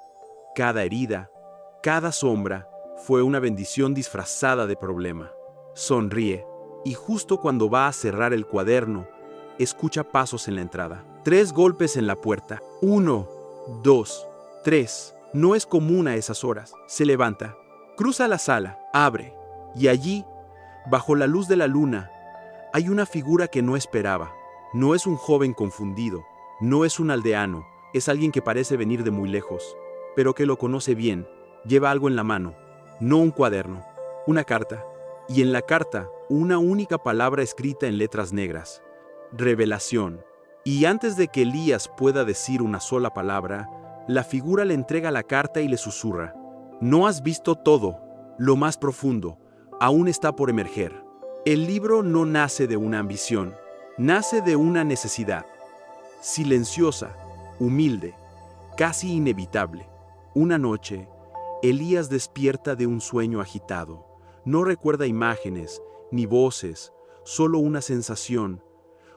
cada herida, cada sombra, fue una bendición disfrazada de problema. Sonríe, y justo cuando va a cerrar el cuaderno, escucha pasos en la entrada. 3 golpes en la puerta. 1, 2, 3. No es común a esas horas. Se levanta, cruza la sala, abre, y allí, bajo la luz de la luna, hay una figura que no esperaba. No es un joven confundido, no es un aldeano, es alguien que parece venir de muy lejos, pero que lo conoce bien. Lleva algo en la mano, no un cuaderno, una carta. Y en la carta, una única palabra escrita en letras negras: revelación. Y antes de que Elías pueda decir una sola palabra, la figura le entrega la carta y le susurra: no has visto todo, lo más profundo aún está por emerger. El libro no nace de una ambición, nace de una necesidad, silenciosa, humilde, casi inevitable. Una noche, Elías despierta de un sueño agitado. No recuerda imágenes, ni voces, solo una sensación,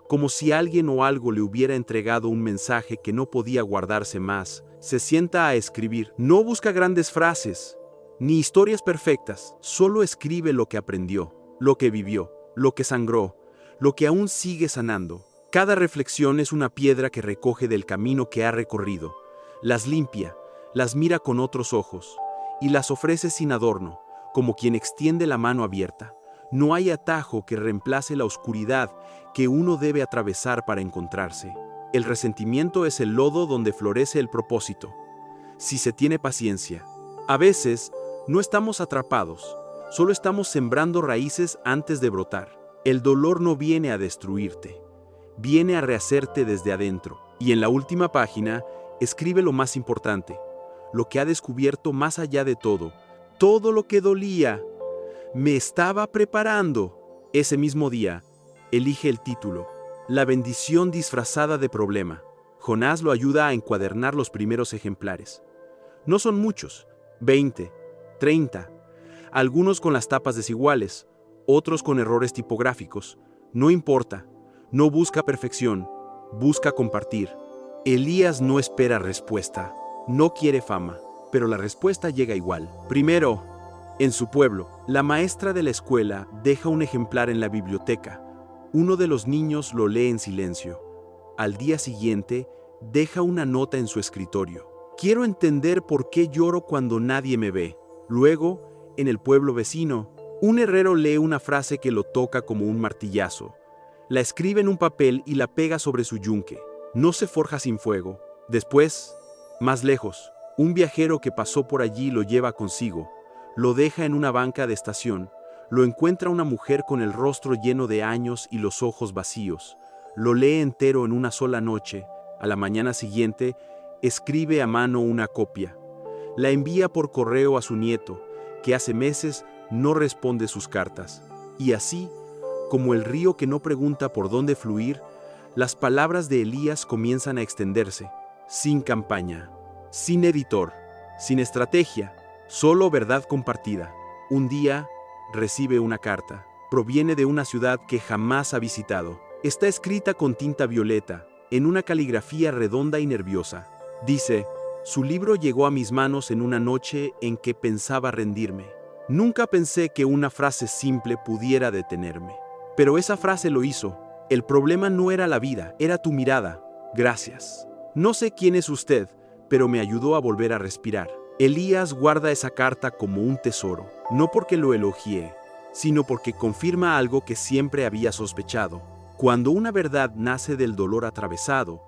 como si alguien o algo le hubiera entregado un mensaje que no podía guardarse más. Se sienta a escribir. No busca grandes frases, ni historias perfectas, solo escribe lo que aprendió, lo que vivió, lo que sangró, lo que aún sigue sanando. Cada reflexión es una piedra que recoge del camino que ha recorrido, las limpia, las mira con otros ojos, y las ofrece sin adorno, como quien extiende la mano abierta. No hay atajo que reemplace la oscuridad que uno debe atravesar para encontrarse. El resentimiento es el lodo donde florece el propósito, si se tiene paciencia. A veces, no estamos atrapados, solo estamos sembrando raíces antes de brotar. El dolor no viene a destruirte, viene a rehacerte desde adentro. Y en la última página, escribe lo más importante, lo que ha descubierto más allá de todo. Todo lo que dolía, me estaba preparando. Ese mismo día, elige el título, La bendición disfrazada de problema. Jonás lo ayuda a encuadernar los primeros ejemplares. No son muchos, 20, 30, algunos con las tapas desiguales, otros con errores tipográficos. No importa, no busca perfección, busca compartir. Elías no espera respuesta, no quiere fama, pero la respuesta llega igual. Primero, en su pueblo, la maestra de la escuela deja un ejemplar en la biblioteca. Uno de los niños lo lee en silencio. Al día siguiente, deja una nota en su escritorio. Quiero entender por qué lloro cuando nadie me ve. Luego, en el pueblo vecino, un herrero lee una frase que lo toca como un martillazo. La escribe en un papel y la pega sobre su yunque. No se forja sin fuego. Después, más lejos, un viajero que pasó por allí lo lleva consigo. Lo deja en una banca de estación. Lo encuentra una mujer con el rostro lleno de años y los ojos vacíos. Lo lee entero en una sola noche. A la mañana siguiente, escribe a mano una copia. La envía por correo a su nieto, que hace meses no responde sus cartas. Y así, como el río que no pregunta por dónde fluir, las palabras de Elías comienzan a extenderse, sin campaña, sin editor, sin estrategia, solo verdad compartida. Un día, recibe una carta. Proviene de una ciudad que jamás ha visitado. Está escrita con tinta violeta, en una caligrafía redonda y nerviosa. Dice: su libro llegó a mis manos en una noche en que pensaba rendirme. Nunca pensé que una frase simple pudiera detenerme. Pero esa frase lo hizo. El problema no era la vida, era tu mirada. Gracias. No sé quién es usted, pero me ayudó a volver a respirar. Elías guarda esa carta como un tesoro, no porque lo elogié, sino porque confirma algo que siempre había sospechado. Cuando una verdad nace del dolor atravesado,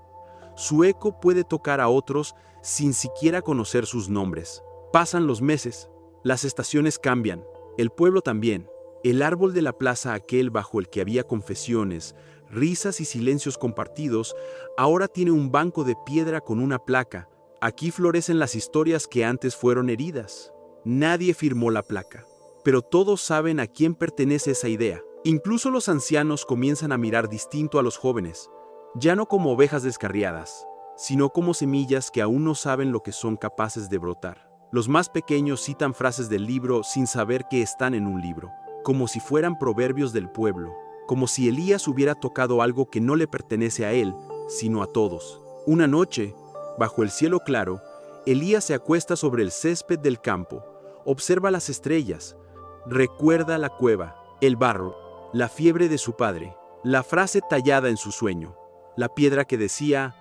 su eco puede tocar a otros sin siquiera conocer sus nombres. Pasan los meses, las estaciones cambian, el pueblo también, El árbol de la plaza aquel bajo el que había confesiones, risas y silencios compartidos, ahora tiene un banco de piedra con una placa. Aquí florecen las historias que antes fueron heridas. Nadie firmó la placa, pero todos saben a quién pertenece esa idea. Incluso los ancianos comienzan a mirar distinto a los jóvenes, ya no como ovejas descarriadas, sino como semillas que aún no saben lo que son capaces de brotar. Los más pequeños citan frases del libro sin saber que están en un libro, como si fueran proverbios del pueblo, como si Elías hubiera tocado algo que no le pertenece a él, sino a todos. Una noche, bajo el cielo claro, Elías se acuesta sobre el césped del campo, observa las estrellas, recuerda la cueva, el barro, la fiebre de su padre, la frase tallada en su sueño, la piedra que decía,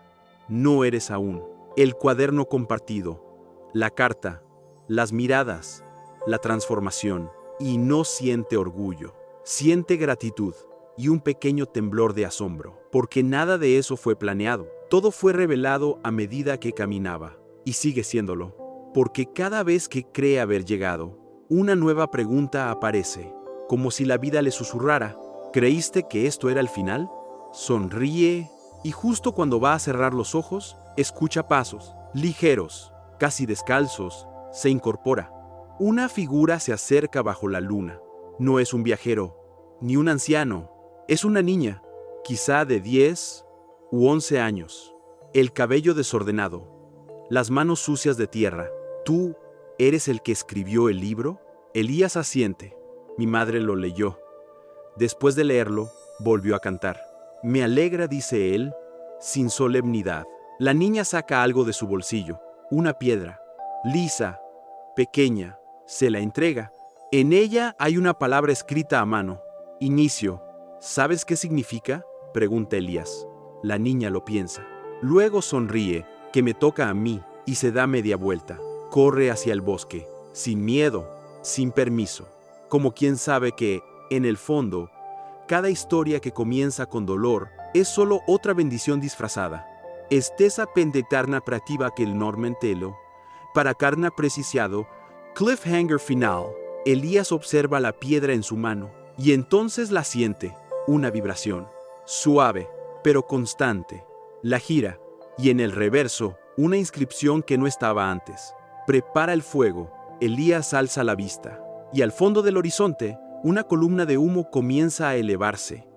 no eres aún, el cuaderno compartido, la carta, las miradas, la transformación, y no siente orgullo, siente gratitud y un pequeño temblor de asombro, porque nada de eso fue planeado, todo fue revelado a medida que caminaba, y sigue siéndolo, porque cada vez que cree haber llegado, una nueva pregunta aparece, como si la vida le susurrara, ¿creíste que esto era el final? Sonríe, y justo cuando va a cerrar los ojos, escucha pasos, ligeros, casi descalzos, se incorpora. Una figura se acerca bajo la luna. No es un viajero, ni un anciano, es una niña, quizá de 10 u 11 años. El cabello desordenado, las manos sucias de tierra. ¿Tú eres el que escribió el libro? Elías asiente. Mi madre lo leyó. Después de leerlo, volvió a cantar. Me alegra, dice él, sin solemnidad. La niña saca algo de su bolsillo, una piedra, lisa, pequeña, se la entrega. En ella hay una palabra escrita a mano. Inicio. ¿Sabes qué significa? Pregunta Elías. La niña lo piensa. Luego sonríe, que me toca a mí, y se da media vuelta. Corre hacia el bosque, sin miedo, sin permiso. Como quien sabe que, en el fondo, cada historia que comienza con dolor es solo otra bendición disfrazada. Estesa pendetarna prativa que el normentelo, para carna precisado, cliffhanger final. Elías observa la piedra en su mano, y entonces la siente, una vibración, suave, pero constante. La gira, y en el reverso, una inscripción que no estaba antes. Prepara el fuego, Elías alza la vista, y al fondo del horizonte, una columna de humo comienza a elevarse.